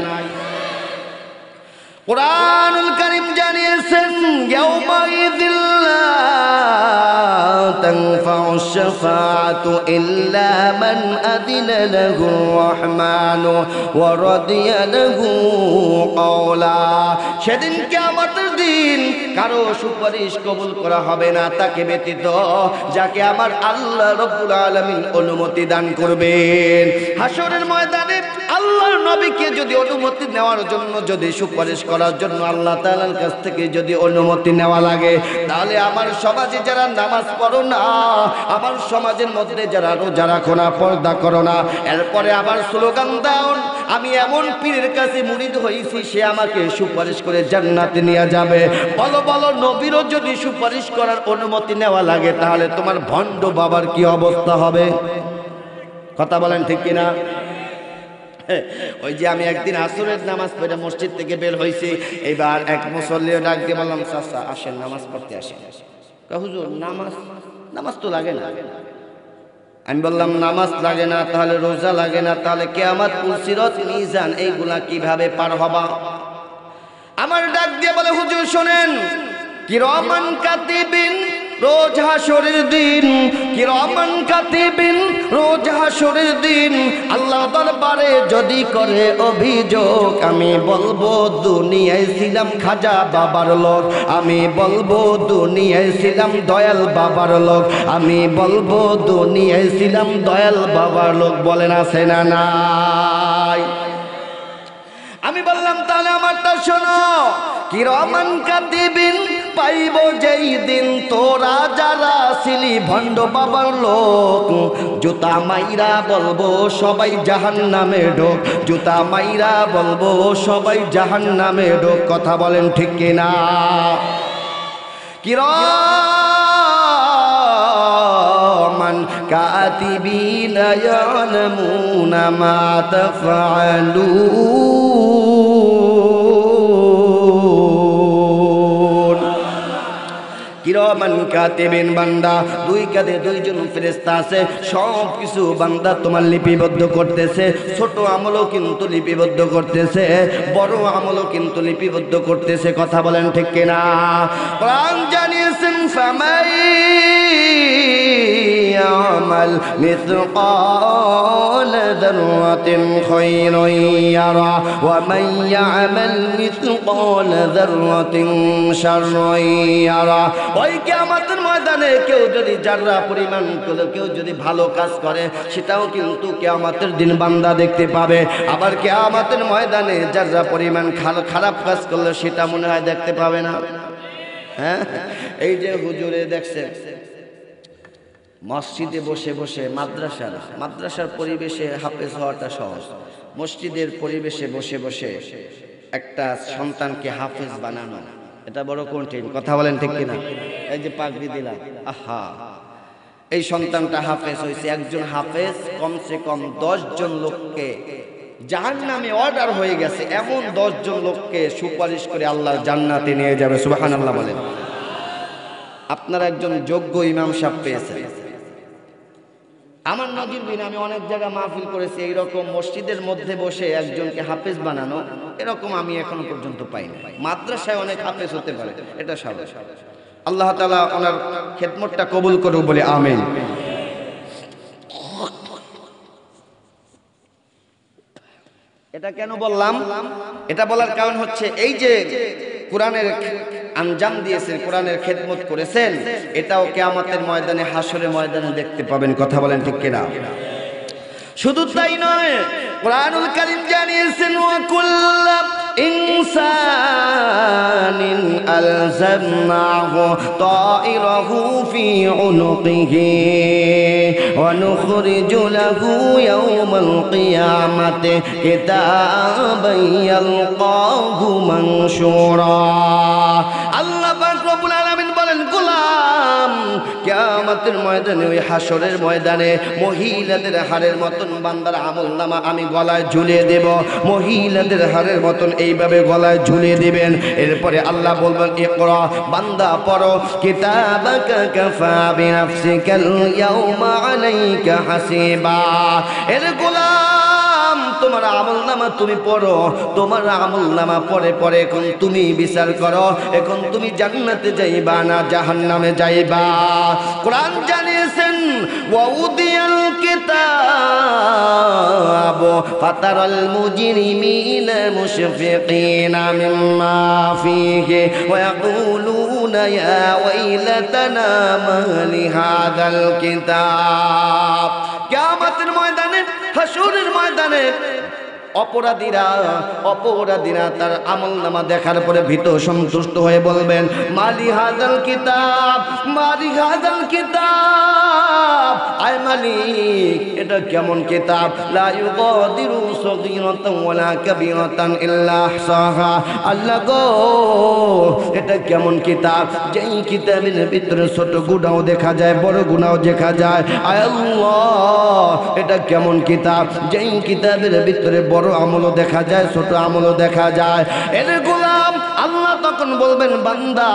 কুরআনুল কারীম জানিয়েছেন, ইয়াউমাইযিল লা তানফাউশ শাফাআতু ইল্লা মান আযিনা লাহুর রাহমানু ওয়া রাদিয়া লাহু কওলা। সেদিন কিয়ামতের দিন কারো সুপারিশ কবুল করা হবে না তাকে ব্যতীত, যাকে আমার আল্লাহ রাব্বুল আলামিন অনুমতি দান করবেন। হাসরের ময়দানে আল্লাহর নবীকে যদি অনুমতি নেওয়ার জন্য, যদি সুপারিশ করার জন্য আল্লাহ তাআলার কাছ থেকে যদি অনুমতি নেওয়া লাগে, তাহলে আমার সমাজে যারা নামাজ পড়ো না, আমার সমাজের মধ্যে যারা রোজা রাখো না, পর্দা করো না, এরপরে আবার স্লোগান দাও আমি এমন পীরের কাছে মুরিদ হয়েছি, সে আমাকে সুপারিশ করে জান্নাতে নিয়ে যাবে। বলো বলো, নবীরও যদি সুপারিশ করার অনুমতি নেওয়া লাগে, তাহলে তোমার ভণ্ড বাবার কি অবস্থা হবে? কথা বলেন ঠিক কিনা? ওই যে আমি একদিন আসরের নামাজ পড়ে মসজিদ থেকে বের হয়েছি, এবার এক মুসল্লি ডাক দিয়ে বললাম, চাচা আসেন নামাজ পড়তে আসেন। হুজুর নামাজ তো লাগে না। আমি বললাম, নামাজ লাগে না, তাহলে রোজা লাগে না, তাহলে কিয়ামত পুলসিরত মিজান এইগুলা কিভাবে পার হবা? আমার ডাক দিয়ে বলে, হুজুর শোনেন, কিরামান কাতিবিন রোজ হাসরের দিন, কিরামান কাতিবিন রোজ হাসরের দিন আল্লাহ দরবারে যদি করে অভিযোগ, আমি বলবো দুনিয়ায় ছিলাম খাজা বাবার লোক, আমি বলবো দুনিয়ায় ছিলাম দয়াল বাবার লোক, আমি বলবো দুনিয়ায় ছিলাম দয়াল বাবার লোক। বলেন আছে না নাই? আমি বললাম, তাহলে আমারটা শোনো, কিরামান কাতিবিন পাইব যেই দিন, তোরা যারা ছিলি ভণ্ড বাবার লোক, জুতা মাইরা বলবো সবাই জাহান্নামে ঢোক, জুতা মাইরা বলবো সবাই জাহান্নামে ঢোক। কথা বলেন ঠিক কিনা? কিরামান কাতিবিনা ইয়ালামুনা মা তাফআলুন। কিরামান কাতিবিন বান্দা, দুই কাঁধে দুইজন ফেরেশতা আছে, সব কিছু বান্দা তোমার লিপিবদ্ধ করতেছে। ছোট আমলও কিন্তু লিপিবদ্ধ করতেছে, বড় আমলও কিন্তু লিপিবদ্ধ করতেছে। কথা বলেন ঠিক কিনা? কোরআন জানিয়েছেন, ফামাই ইয়ামাল মিসকাল যাররাতিন খায়রান ইয়ারা ওয়া মান ইয়ামাল মিসকাল যাররাতিন শাররান ইয়ারা। ওই কিয়ামতের ময়দানে কেউ যদি যারা পরিমাণ কেউ যদি ভালো কাজ করে, সেটাও কিন্তু কিয়ামতের দিন বান্দা দেখতে পাবে। আবার কিয়ামতের ময়দানে যারা পরিমাণ খারাপ কাজ করলে, সেটা মনে হয় দেখতে পাবে না। হ্যাঁ, এই যে হুজুরে দেখছেন মসজিদে বসে বসে, মাদ্রাসার পরিবেশে হাফেজ হওয়াটা সহজ, মসজিদের পরিবেশে বসে বসে একটা সন্তানকে হাফেজ বানানো, এটা বড় কঠিন। কথা বলেন ঠিক কিনা? এই যে পাগড়ি দিলাম, আহা, এই সন্তানটা হাফেজ হয়েছে। একজন হাফেজ কমসে কম 10 জন লোককে জাহান্নামে অর্ডার হয়ে গেছে, এমন 10 জন লোককে সুপারিশ করে আল্লাহর জান্নাতে নিয়ে যাবে। সুবহানাল্লাহ বলেন। আপনারা একজন যোগ্য ইমাম সাহেব পেয়েছেন। আমার নজির বিন আমি অনেক জায়গা মাহফিল করেছি, এইরকম মসজিদের মধ্যে বসে একজনকে হাফেজ বানানো, এরকম আমি এখনো পর্যন্ত পাইনি। মাদ্রাসায় অনেক হাফেজ হতে পারে, এটা স্বাভাবিক। আল্লাহ তাআলা ওনার খেদমতটা কবুল করুক বলে আমিন। এটা কেন বললাম? এটা বলার কারণ হচ্ছে, এই যে কোরআনের আঞ্জাম দিয়েছেন, কোরআনের খেদমত করেছেন, এটাও কিয়ামতের ময়দানে, হাসরের ময়দানে দেখতে পাবেন। কথা বলেন ঠিক কিনা? শুধু তাই নয়, কোরআনুল কারীম জানিয়েছেন, ওয়া কুল্লু ইনসানিন আলজামনাহু তাইরাহু ফি উনুকিহি ওয়া নুখরিজু লাহু ইয়াওমাল কিয়ামাতি কিতাবান ইয়ালকাহু মানশুরা। আল্লাহ পাক রব্বুল আলামিন কিয়ামতের ময়দানে, ওই হাসরের ময়দানে মহিলাদের হাড়ের মতন বান্দার আমলনামা আমি গলায় ঝুলিয়ে দেব। মহিলাদের হাড়ের মতন এইভাবে গলায় ঝুলিয়ে দিবেন। এরপরে আল্লাহ বলবেন, ইকরা, বান্দা পড়ো, কিতাবাকা কাফা বিনাফসিকাল ইয়াউমা আলাইকা হাসিবা। এর গোলাম, তোমার আমলনামা তুমি পড়ো, তোমার আমলনামা পড়ে পড়ে এখন তুমি বিচার করো, এখন তুমি জান্নাতে যাইবা না জাহান্নামে যাইবা। কোরআন জানিয়েছেন, ওয়াউদিয়াল কিতাব ফাতারাল মুজরিমিনা মুশফিকিনা মিম্মা ফীহি ওয়া ইয়াকুলুনা ইয়া ওয়াইলাতানা মা লিহাযাল কিতাব। কিয়ামতের ময়দানে, হাসরের ময়দানে অপরাধীরা তার আমলনামা দেখার পরে ভীত সন্তুষ্ট হয়ে বলবেন, মালি হাযাল কিতাব, মালি হাযাল কিতাব, আয় মালিক এটা কেমন কিতাব, লা ইউগাদিরু সগীরাতান ওয়ালা কাবীরাতান ইল্লা আহসাহা। আল্লাহ গো, এটা কেমন কিতাব, যেই কিতাবের ভিতরে ছোট গুনাহও দেখা যায়, বড় গুনাহও দেখা যায়। আয় আল্লাহ, এটা কেমন কিতাব, যেই কিতাবের ভিতরে বড় আমলও দেখা যায়, ছোট আমলও দেখা যায়। এর গোলাম, আল্লাহ তখন বলবেন, বান্দা,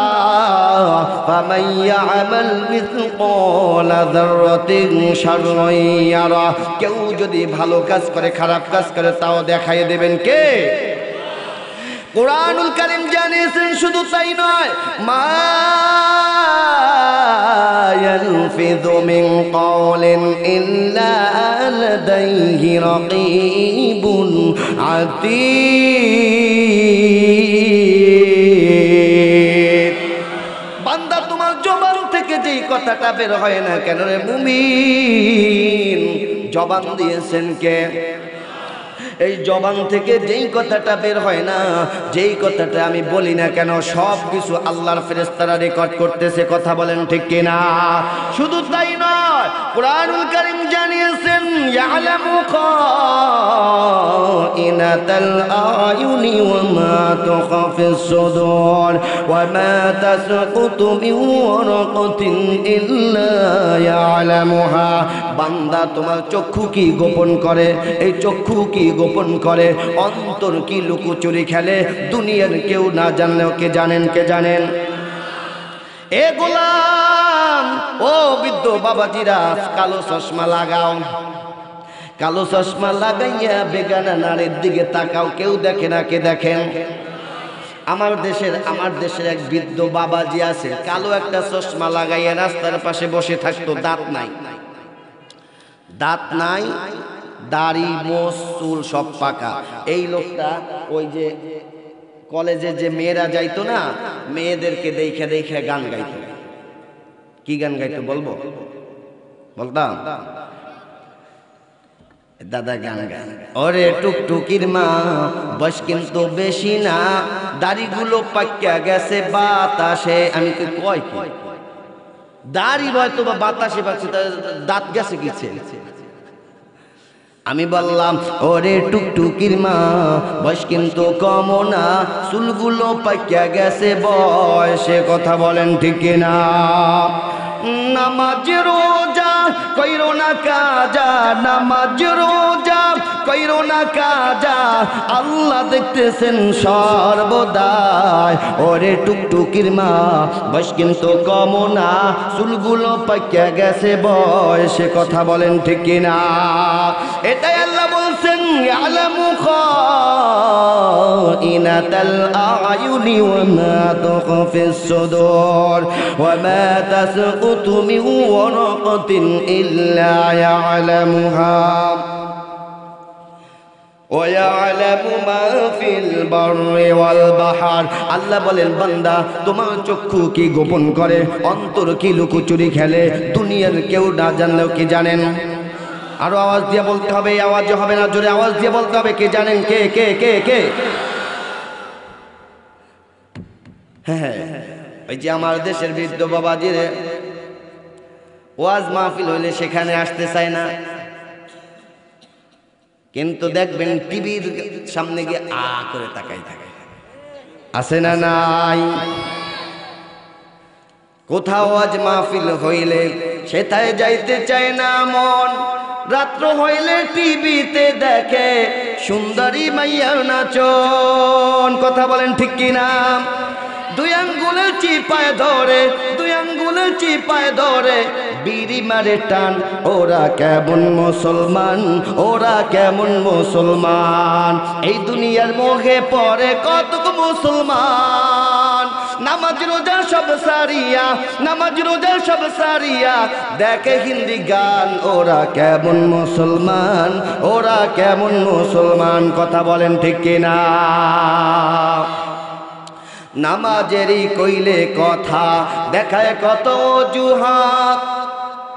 ফামান ইয়ামাল মিসকালা যাররাতিন শাররান ইয়ারা। কেউ যদি ভালো কাজ করে, খারাপ কাজ করে, তাও দেখাই দেবেন কে? কুরআনুল কারীম জানিয়েছেন, শুধু তাই নয়, মা ইয়ালফিযু মিন কাওলিন ইল্লা লাদাইহি রাকীবুন আতীদ। বান্দা, তোমার জবান থেকে যেই কথাটা বের হয় না কেন রে মুমিন, জবান দিয়েছেন কে? এই জবান থেকে যেই কথাটা বের হয় না, যেই কথাটা আমি বলি না কেন, সব কিছু আল্লাহর ফেরেশতারা রেকর্ড করতেছে। কথা বলেন ঠিক কিনা? শুধু তাই নয়, কুরআনুল কারীম জানিয়েছেন, ইয়ালামু খাইনাতাল আয়ুনি ওয়া মা তুখাফিস সুদুর ওয়া মা তাসকুতু মিন ওয়ারাকাতিন ইল্লা ইয়ালামুহা। বান্দা, তোমার চক্ষু কি গোপন করে, এই চক্ষু কি গোপন করে, অন্তর কি লুকোচুরি খেলে, দুনিয়ার কেউ না জানলেও কে জানেন? কে জানেন? এ গোলাম, ও বৃদ্ধ বাবাজিরা, কালো চশমা লাগাও, কালো চশমা লাগাইয়া বেগানা নারীর দিকে তাকাও। কেউ দেখে না, কে দেখেন? আমার দেশের এক বৃদ্ধ বাবাজি আছে, কালো একটা চশমা লাগাইয়া রাস্তার পাশে বসে থাকতো। দাঁত নাই, দাড়ি, মোষ, চুল সব পাকা। এই লোকটা ওই যে কলেজে যে মেয়েরা যাইতো না, মেয়েদেরকে দেখে দেখে গান গাইতো। কি গান গাইতো বলতাম, দাদা গান গায়, ওরে টুকটুকির মা, বয়স কিন্তু বেশি না, দাড়িগুলো পাক্কা গেছে বাতাসে। আমি তো কয় কি, দাড়ি হয়তো বা বাতাসে পাচ্ছে, দাঁত গেছে কিছে? আমি বললাম, ওরে টুকটুকির মা, বয়স কিন্তু কম না, চুলগুলো পাইকা গেছে বয়সে। কথা বলেন ঠিক কিনা? নামাজ রোজা কইরো না কাজা, নামাজ রোজা কইরো না কাজা, আল্লাহ দেখতেছেন সর্বদাই। ওরে টুকটুকির মা, বয়স কিন্তু কম না, চুলগুলো পাইকা গেছে বয়সে। কথা বলেন ঠিক কিনা? এটাই আল্লাহ বলছেন, ইয়ালামু খাইনাতাল আয়ুনি ওয়া মা তুখাফিস সুদুর ওয়া মা তাসকুতু মিন ওয়ারাকাতিন ইল্লা ইয়ালামুহা ওয়া ইয়ালামু মা ফিল বাররি ওয়াল বাহর। আল্লাহ বলেন, বান্দা, তোমার চক্ষু কি গোপন করে, অন্তর কি লুকোচুরি খেলে, দুনিয়ার কেউ না জানলেও কি জানেন? আরো আওয়াজ দিয়ে বলতে হবে, আওয়াজ হবে না, জোরে আওয়াজ দিয়ে বলতে হবে, কে জানেন? কে কে কে কে? হ্যাঁ, ওই যে আমার দেশের বৃদ্ধ বাবাজির ওয়াজ মাহফিল হইলে সেখানে আসতে চায় না, কিন্তু দেখবেন টিভির সামনে গিয়ে আ করে তাকাই থাকে। আছে না নাই? কোথাও ওয়াজ মাহফিল হইলে সেথায় যাইতে চায় না মন। রাত্র হইলে টিভিতে দেখে সুন্দরী মাইয়ার নাচন। কথা বলেন ঠিক কিনা? দুই আঙ্গুলে চিপায় ধরে, দুই আঙ্গুলে চিপায় ধরে বিড়ি মারে টান। ওরা কেমন মুসলমান, ওরা কেমন মুসলমান। এই দুনিয়ার মোহে পড়ে কতক মুসলমান। নামাজ রোজা সব সারিয়া, নামাজ রোজা সব সারিয়া দেখে হিন্দি গান। ওরা কেমন মুসলমান, ওরা কেমন মুসলমান। কথা বলেন ঠিক কিনা? নামাজেরই কইলে কথা দেখায় কত অজুহাত।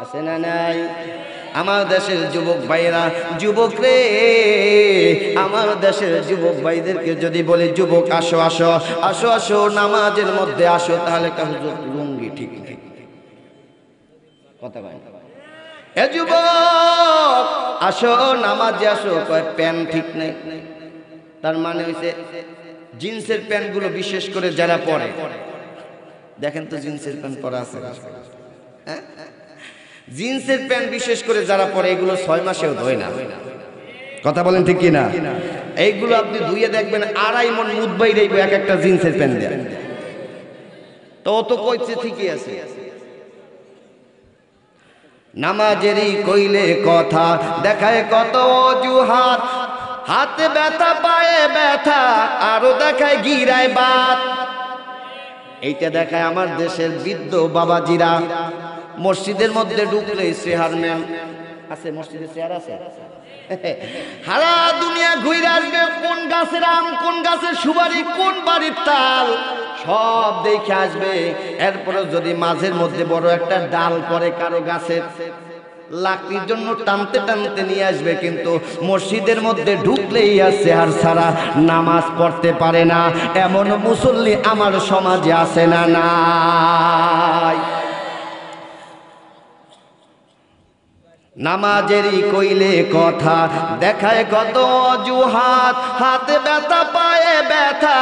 আছে না নাই? আমার দেশের যুবক ভাইরা, যুবক রে, আমার দেশের যুবক ভাইদেরকে যদি বলি যুবক আসো আসো আসো আসো নামাজের মধ্যে আসো, তাহলে হুজুর লুঙ্গি ঠিক নেই। কথা বলেন এ যুবক আসো নামাজে আসো, কয় প্যান্ট ঠিক নেই। তার মানে হইছে জিন্সের প্যান্টগুলো বিশেষ করে যারা পরে, দেখেন তো জিন্সের প্যান্ট পরা আছে, হ্যাঁ জিন্সের প্যান্ট বিশেষ করে যারা পরে এগুলো 6 মাসেও ধোয় না। কথা বলেন ঠিক কিনা? এইগুলো আপনি ধুইয়ে দেখবেন 2.5 মণ মুদ বাইরে এক একটা জিন্সের প্যান্ট দেয়। তো ও তো কইছে ঠিকই আছে। নামাজেরই কইলে কথা দেখায় কত অজুহাত। হাতে ব্যথা পায়ে ব্যথা আরো দেখায় গিরায় বাত। এইটা দেখায় আমার দেশের বৃদ্ধ বাবাজিরা। মসজিদের মধ্যে ঢুকলেই চেয়ারম্যান আছে, মসজিদে চেয়ার আছে, সারা দুনিয়া ঘুরে আসবে কোন গাছের আম, কোন গাছের সুপারি, কোন বাড়ির তাল, সব দেখে আসবে। এরপরে যদি মাঝের মধ্যে বড় একটা ডাল পড়ে কারো গাছের, লাকড়ির জন্য টানতে টানতে নিয়ে আসবে। কিন্তু মসজিদের মধ্যে ঢুকলেই আছে আর সারা নামাজ পড়তে পারে না। এমন মুসল্লি আমার সমাজে আছে না নাই? নামাজেরই কইলে কথা দেখায় কত অজুহাত। হাতে ব্যথা পায়ে ব্যথা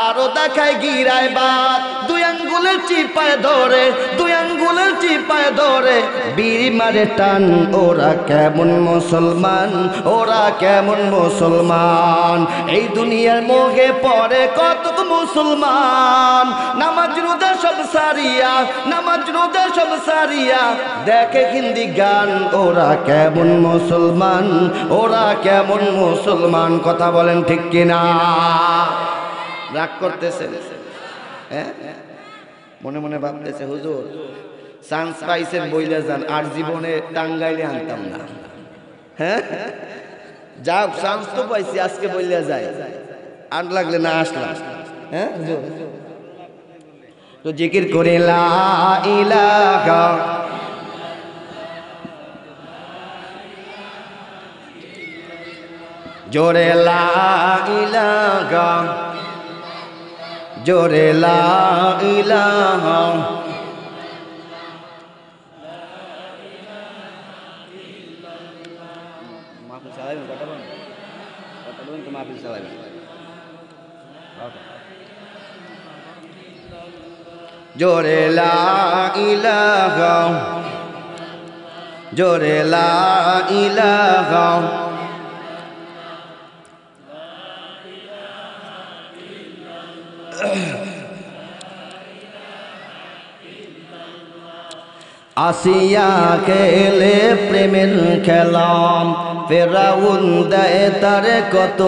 আরো দেখায় গিরায় বাত। দুই আঙ্গুলের চিপায় ধরে, দুই আঙ্গুলের চিপায় ধরে বিড়ি মারে টান। ওরা কেমন মুসলমান, ওরা কেমন মুসলমান। এই দুনিয়ার মোহে পড়ে কতক মুসলমান। নামাজ রোজা সব সারিয়া, নামাজ রোজা সব সারিয়া দেখে হিন্দি গান। ওরা কেমন মুসলমান, ওরা কেমন মুসলমান। কথা বলেন ঠিক কিনা? রাগ করতেছে, হ্যাঁ মনে মনে ভাবতেছে হুজুর চান্স পাইছেন বইলে যান, আর জীবনে টাঙ্গাইলে আনতাম না। হ্যাঁ যাক চান্স তো পাইছি, আজকে বইলে যায়, আর লাগলে না আসলাম। হ্যাঁ তো জিকির করে লা ইলাহা, জোরে লা ইলাহা, জোরে লা ইলাহা। মাহফিল চালাবেন, কথা বলেন, কথা বলেন তো মাহফিল চালাবেন। জোরে লা ইলাহা, জোরে লা ইলাহা। আসিয়া খেলে প্রেমের খেলাম, ফেরাউন দেয় তার কত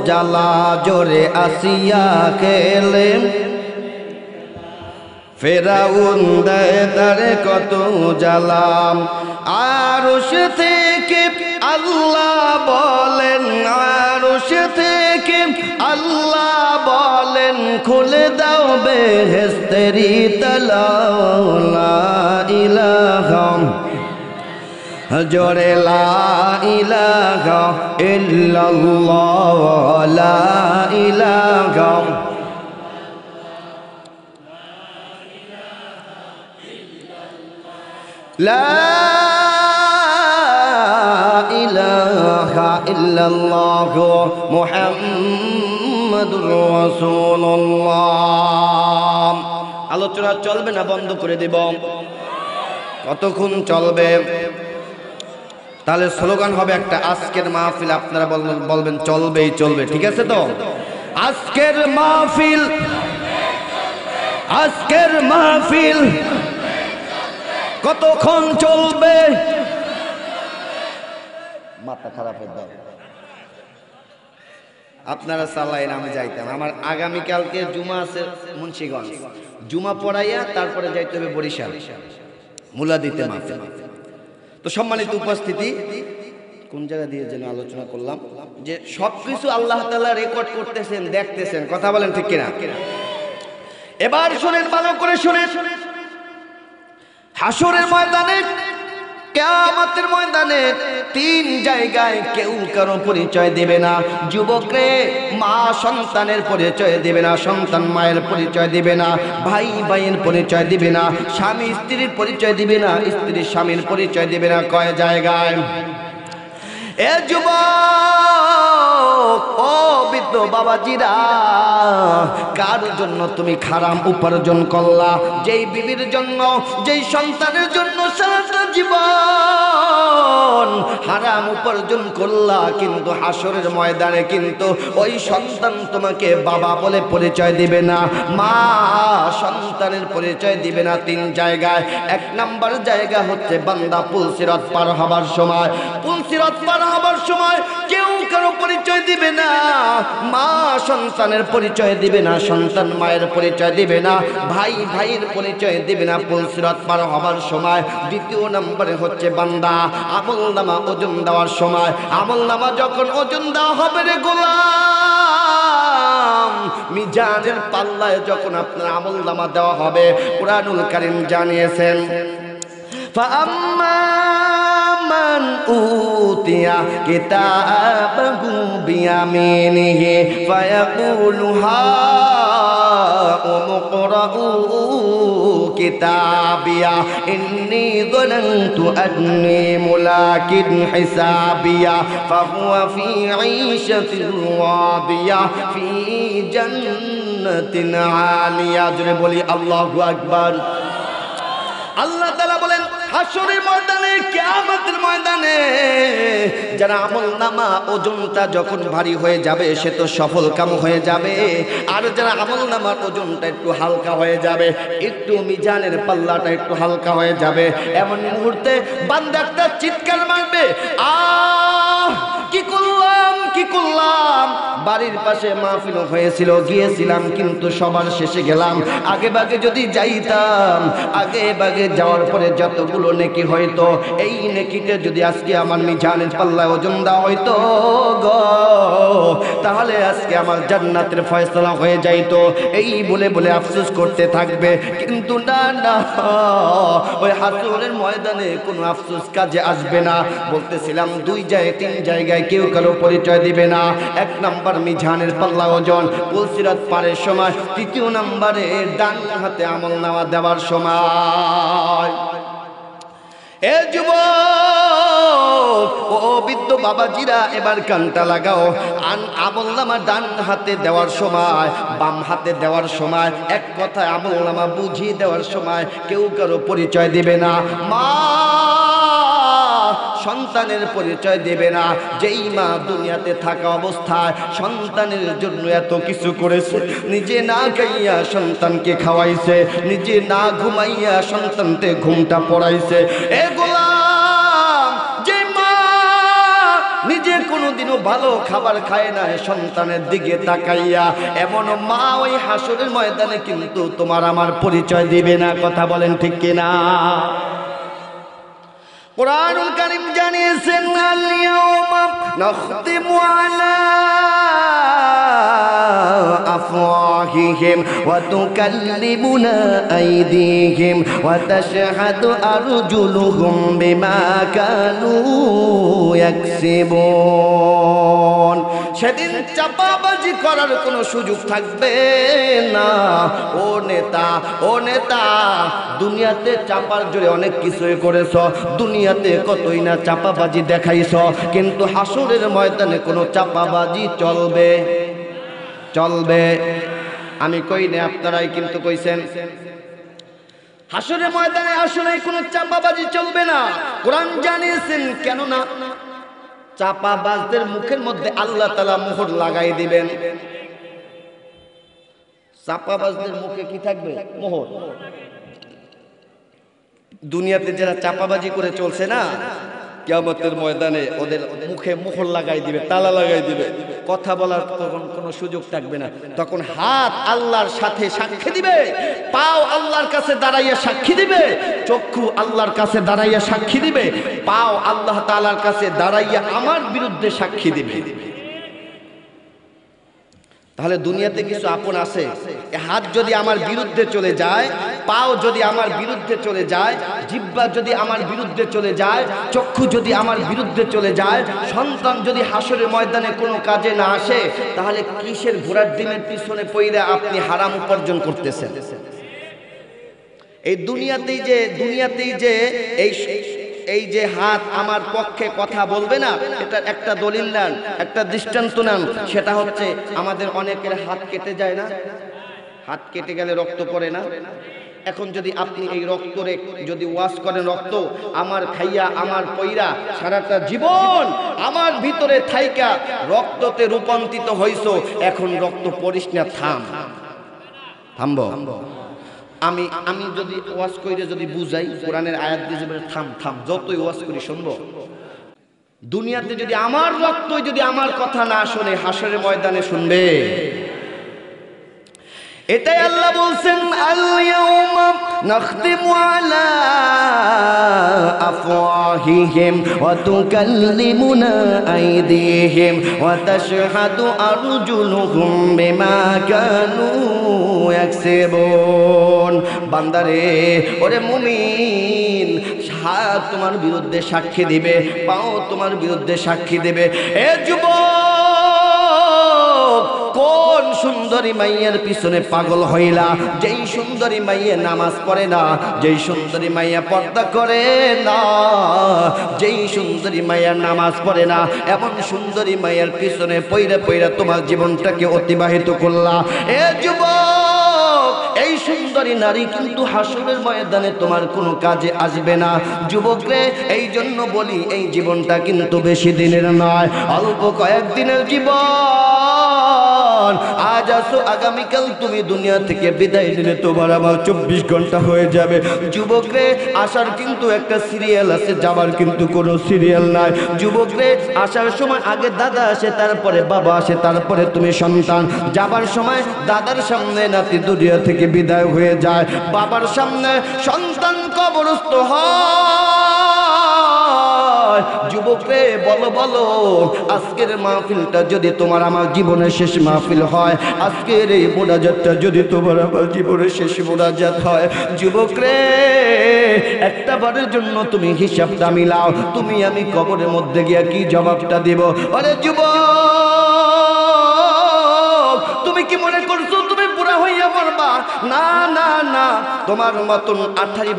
জ্বালা। জোরে আসিয়া খেলে ফেরাউন দেয় তার কত জ্বালা। আরশ থেকে আল্লাহ বলেন, আরশ থেকে আল্লাহ বলেন, খুলে দাও বেহেশতেরি তালা। লা ইলাহা, জোরে লা ইলাহা ইল্লাল্লাহ, লা ইলাহা। লা ইলাহা ইল্লাল্লাহ মুহাম্মাদুর রাসূলুল্লাহ। আলোচনা চলবে না, বন্ধ করে দেব। কতক্ষণ চলবে? তাহলে স্লোগান হবে একটা, আজকের মাহফিল আপনারা বলবেন চলবেই চলবে, ঠিক আছে তো? আজকের মাহফিল, আজকের মাহফিল কতক্ষণ চলবে? মাথা খারাপের দল, আপনারা চালাইন, আমি যাইতাম। আমার আগামীকালকে জুমা আছে মুন্সিগঞ্জ, জুমা পড়াইয়া তারপরে যাইতে হবে বরিশাল মুলা দিতে মাহফিল। তো সম্মানিত উপস্থিতি, কোন জায়গা দিয়ে যেন আলোচনা করলাম যে সবকিছু আল্লাহ তাআলা রেকর্ড করতেছেন, দেখতেছেন, কথা বলেন ঠিক কিনা? এবার শুনেন, ভালো করে শুনেন। হাসরের ময়দানে, কিয়ামতের ময়দানে তিন জায়গায় কেউ কারো পরিচয় দেবে না। যুবকরে মা সন্তানের পরিচয় দিবে না, সন্তান মায়ের পরিচয় দিবে না, ভাই ভাইয়ের পরিচয় দিবে না, স্বামী স্ত্রীর পরিচয় দিবে না, স্ত্রী স্বামীর পরিচয় দিবে না। কয় জায়গায়? এ যুবক, ও বৃদ্ধ বাবাজিরা, কার জন্য তুমি হারাম উপার্জন করলা? যেই বিবির জন্য, যেই সন্তানের জন্য সারাটা জীবন হারাম উপার্জন করলা, কিন্তু হাসরের ময়দানে কিন্তু ওই সন্তান তোমাকে বাবা বলে পরিচয় দিবে না, মা সন্তানের পরিচয় দিবে না। তিন জায়গায়। এক নাম্বার জায়গা হচ্ছে বান্দা পুলসিরাত পার হবার সময়। পুলসিরাত পার হবার সময় কেউ কারো পরিচয় দিবে না, মা সন্তানের পরিচয় দিবে না, সন্তান মায়ের পরিচয় দিবে না, ভাই ভাইয়ের পরিচয় দিবে না পুলসিরাত পার হবার সময়। দ্বিতীয় নম্বরে হচ্ছে বান্দা আমলনামা ওজন দেওয়ার সময়। আমলনামা যখন ওজন দেওয়া হবে রে গোলাম, মিজানের পাল্লায় যখন আপনার আমলনামা দেওয়া হবে, কুরআনুল কারীম জানিয়েছেন, فأما من أوتي كتابه بيمينه فيقول هاؤم اقرءوا كتابيه إني ظننت أني ملاق حسابيه فهو في عيشة راضية في جنة عالية। জোরে বলি আল্লাহু আকবার। আল্লাহ তাআলা বলেন, হাসরের ময়দানে, কিয়ামতের ময়দানে যারা আমলনামা ওজনটা যখন ভারী হয়ে যাবে সে তো সফল কাম হয়ে যাবে, আর যারা আমলনামার ওজনটা একটু হালকা হয়ে যাবে, একটু মিজানের পাল্লাটা একটু হালকা হয়ে যাবে, এমন মুহূর্তে বান্দা একটা চিৎকার মারবে, আহ কি করলাম, কি করলাম। বাড়ির পাশে মাহফিল হয়েছিল, গিয়েছিলাম, কিন্তু সবার শেষে গেলাম। আগে ভাগে যদি যাইতাম, আগে ভাগে যাওয়ার পরে যতগুলো নেকি হয়তো, এই নেকিতে যদি আজকে আমার মিজানের পাল্লায় ওজন দেওয়া হয়তো গো, তাহলে আজকে আমার জান্নাতের ফয়সালা হয়ে যাইতো। এই বলে বলে আফসোস করতে থাকবে, কিন্তু না না, ওই হাসরের ময়দানে কোনো আফসোস কাজে আসবে না। বলতেছিলাম দুই জায়গায়, তিন জায়গায় কেউ কারো পরিচয় দিবে না। এক নাম্বার মিজানের পাল্লা ওজন পুলসিরাত পারের সময়, তৃতীয় নাম্বারে ডান হাতে আমলনামা দেওয়ার সময়। এ যুবক, ও বৃদ্ধ বাবাজিরা, এবার কানটা লাগাও। আমলনামা ডান হাতে দেওয়ার সময়, বাম হাতে দেওয়ার সময়, এক কথায় আমলনামা বুঝিয়ে দেওয়ার সময় কেউ কারো পরিচয় দিবে না। মা সন্তানের পরিচয় দেবে না। যেই মা দুনিয়াতে থাকা অবস্থায় সন্তানের জন্য এত কিছু করেছে, নিজে না খাইয়া সন্তানকে খাওয়াইছে, নিজে না ঘুমাইয়া সন্তানকে ঘুমটা পড়াইছে। এ গোলাম, যে মা নিজে কোনোদিনও ভালো খাবার খায় না, সন্তানের দিকে তাকাইয়া, এমন মা ওই হাসরের ময়দানে কিন্তু তোমার আমার পরিচয় দিবে না। কথা বলেন ঠিক কিনা? কুরআনুল কারীম জানিয়েছেন, আল ইয়াউমা নাখতিমু আলা আফওয়াহিহিম ওয়া তুকাল্লিমুনা আইদিহিম ওয়া তাশহাদু আরজুলুহুম বিমা কানু ইয়াকসিবুন। সেদিন চাপাবাজি করার কোনো সুযোগ থাকবে না। ও নেতা, ও নেতা, দুনিয়াতে চাপার জোরে অনেক কিছুই করেছ, দুনিয়াতে কতই না চাপাবাজি দেখাইছ, কিন্তু হাসরের ময়দানে কোনো চাপাবাজি চলবে? চলবে? আমি কই না, আপনারাই কিন্তু কইছেন। হাসরের ময়দানে আসলে কোনো চাপাবাজি চলবে না। কোরআন জানিয়েছেন, কেন না চাপাবাজদের মুখের মধ্যে আল্লাহ তাআলা মোহর লাগাই দিবেন। চাপাবাজদের মুখে কি থাকবে? মোহর। দুনিয়াতে যারা চাপাবাজি করে চলছে না, কিয়ামতের ময়দানে ওদের মুখে মোহর লাগাই দিবে, তালা লাগাই দিবে, কথা বলার তখন কোনো সুযোগ থাকবে না। তখন হাত আল্লাহর সাথে সাক্ষী দিবে, পাও আল্লাহর কাছে দাঁড়াইয়া সাক্ষী দিবে, চক্ষু আল্লাহর কাছে দাঁড়াইয়া সাক্ষী দিবে, পাও আল্লাহ তাআলার কাছে দাঁড়াইয়া আমার বিরুদ্ধে সাক্ষী দিবে। তাহলে দুনিয়াতে কিছু আপন আছে, হাত যদি আমার বিরুদ্ধে চলে যায়, পাও যদি আমার বিরুদ্ধে চলে যায়, জিহ্বা যদি আমার বিরুদ্ধে চলে যায়, চক্ষু যদি আমার বিরুদ্ধে চলে যায়, সন্তান যদি হাসরের ময়দানে কোনো কাজে না আসে, তাহলে কিসের ঘোড়ার ডিমের পিছনে পইরা আপনি হারাম উপার্জন করতেছেন? এই দুনিয়াতেই যে এই যে হাত আমার পক্ষে কথা বলবে না, এটা একটা দলিল নেন, একটা দৃষ্টান্ত নেন। সেটা হচ্ছে আমাদের অনেকের হাত কেটে যায় না, হাত কেটে গেলে রক্ত পড়ে না। এখন যদি আপনি এই রক্তরে যদি ওয়াশ করেন, রক্ত আমার খাইয়া আমার পইরা সারাটা জীবন আমার ভিতরে থাইকা রক্ততে রূপান্তরিত হইছো, এখন রক্ত পড়িস না, থামবো। আমি যদি ওয়াজ কইরে যদি বুঝাই, কোরআনের আয়াত দিয়ে যাবে থাম, যতই ওয়াজ করি শুনবো। দুনিয়াতে যদি আমার রক্ত যদি আমার কথা না শুনে, হাসরের ময়দানে শুনবে। এটাই আল্লাহ বলছেন, আল ইয়াউমা নাখতিমু আলা আফওয়াহিহিম ওয়া তুকাল্লিমুনা আইদিহিম ওয়া তাশহাদু আরজুলুহুম বিমা কানু ইয়াকসিবুন। বান্দারে, ওরে মুমিন, হাত তোমার বিরুদ্ধে সাক্ষী দিবে, পাও তোমার বিরুদ্ধে সাক্ষী দিবে। এ যুবক, কোন সুন্দরী মাইয়ের পিছনে পাগল হইলা? যেই সুন্দরী মাইয়ে নামাজ পড়ে না, যেই সুন্দরী মাইয়া পর্দা করে না, যেই সুন্দরী মাইয়ার নামাজ পড়ে না, এমন সুন্দরী মাইয়ার পিছনে পইরা তোমার জীবনটাকে অতিবাহিত করলা। এ যুবক, এই সুন্দরী নারী কিন্তু হাসরের ময়দানে তোমার কোনো কাজে আসবে না। যুবক রে, এই জন্য বলি, এই জীবনটা কিন্তু বেশি দিনের নয়, অল্প কয়েকদিনের জীবন। আজ আসো, আগামীকাল তুমি দুনিয়া থেকে বিদায় নিলে তোমার আবার 24 ঘন্টা হয়ে যাবে। যুবক রে, আসার কিন্তু একটা সিরিয়াল আছে, যাবার কিন্তু কোনো সিরিয়াল নাই। যুবক রে, আসার সময় আগে দাদা আসে, তারপরে বাবা আসে, তারপরে তুমি সন্তান। যাবার সময় দাদার সামনে নাতি দুনিয়া থেকে বিদায় হয়ে যায়, বাবার সামনে সন্তান কবরস্থ হয়। যুবক রে, বলো আজকের মাহফিলটা যদি তোমার আমার জীবনের শেষ মাহফিল হয়, আজকের এই মোনাজাতটা যদি তোমার আমার জীবনের শেষ মোনাজাত হয়, যুবক রে, একটা বারের জন্য তুমি হিসাবটা মিলাও, তুমি আমি কবরের মধ্যে গিয়া কি জবাবটা দিব? আরে যুবক, তুমি কি মনে করছো তুমি পুরা হইয়া মরবা? না, তোমার মতন 18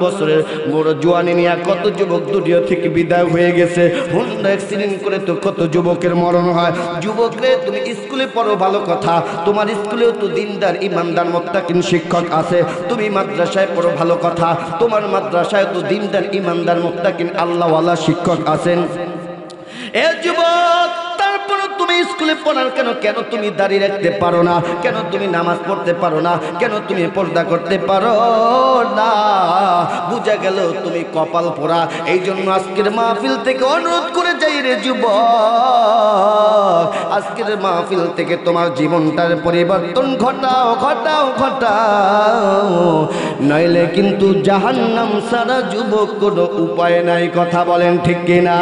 বছরের বড় জোয়ানি নিয়ে কত যুবক দুনিয়া থেকে বিদায় হয়ে গেছে। হুন্ডা অ্যাক্সিডেন্ট করে তো কত যুবকের মরণ হয়। যুবক রে, তুমি স্কুলে পড়ো, ভালো কথা, তোমার স্কুলেও তো দিনদার ইমানদার মুত্তাকিন শিক্ষক আছে। তুমি মাদ্রাসায় পড়ো, ভালো কথা, তোমার মাদ্রাসায় তো দিনদার ইমানদার মুত্তাকিন আল্লাহওয়ালা শিক্ষক আছেন। এ যুবক, তুমি স্কুলে পড়ার কেন তুমি দাঁড়িয়ে রাখতে পারো না? কেন তুমি নামাজ পড়তে পারো না? কেন তুমি পর্দা করতে পারো না? বুঝা গেল তুমি কপাল পোড়া। এই জন্য আজকের মাহফিল থেকে অনুরোধ করে যাই রে যুবক, আজকের মাহফিল থেকে তোমার জীবনটার পরিবর্তন ঘটাও, নইলে কিন্তু জাহান্নাম ছাড়া যুবক কোনো উপায় নাই। কথা বলেন ঠিক কিনা?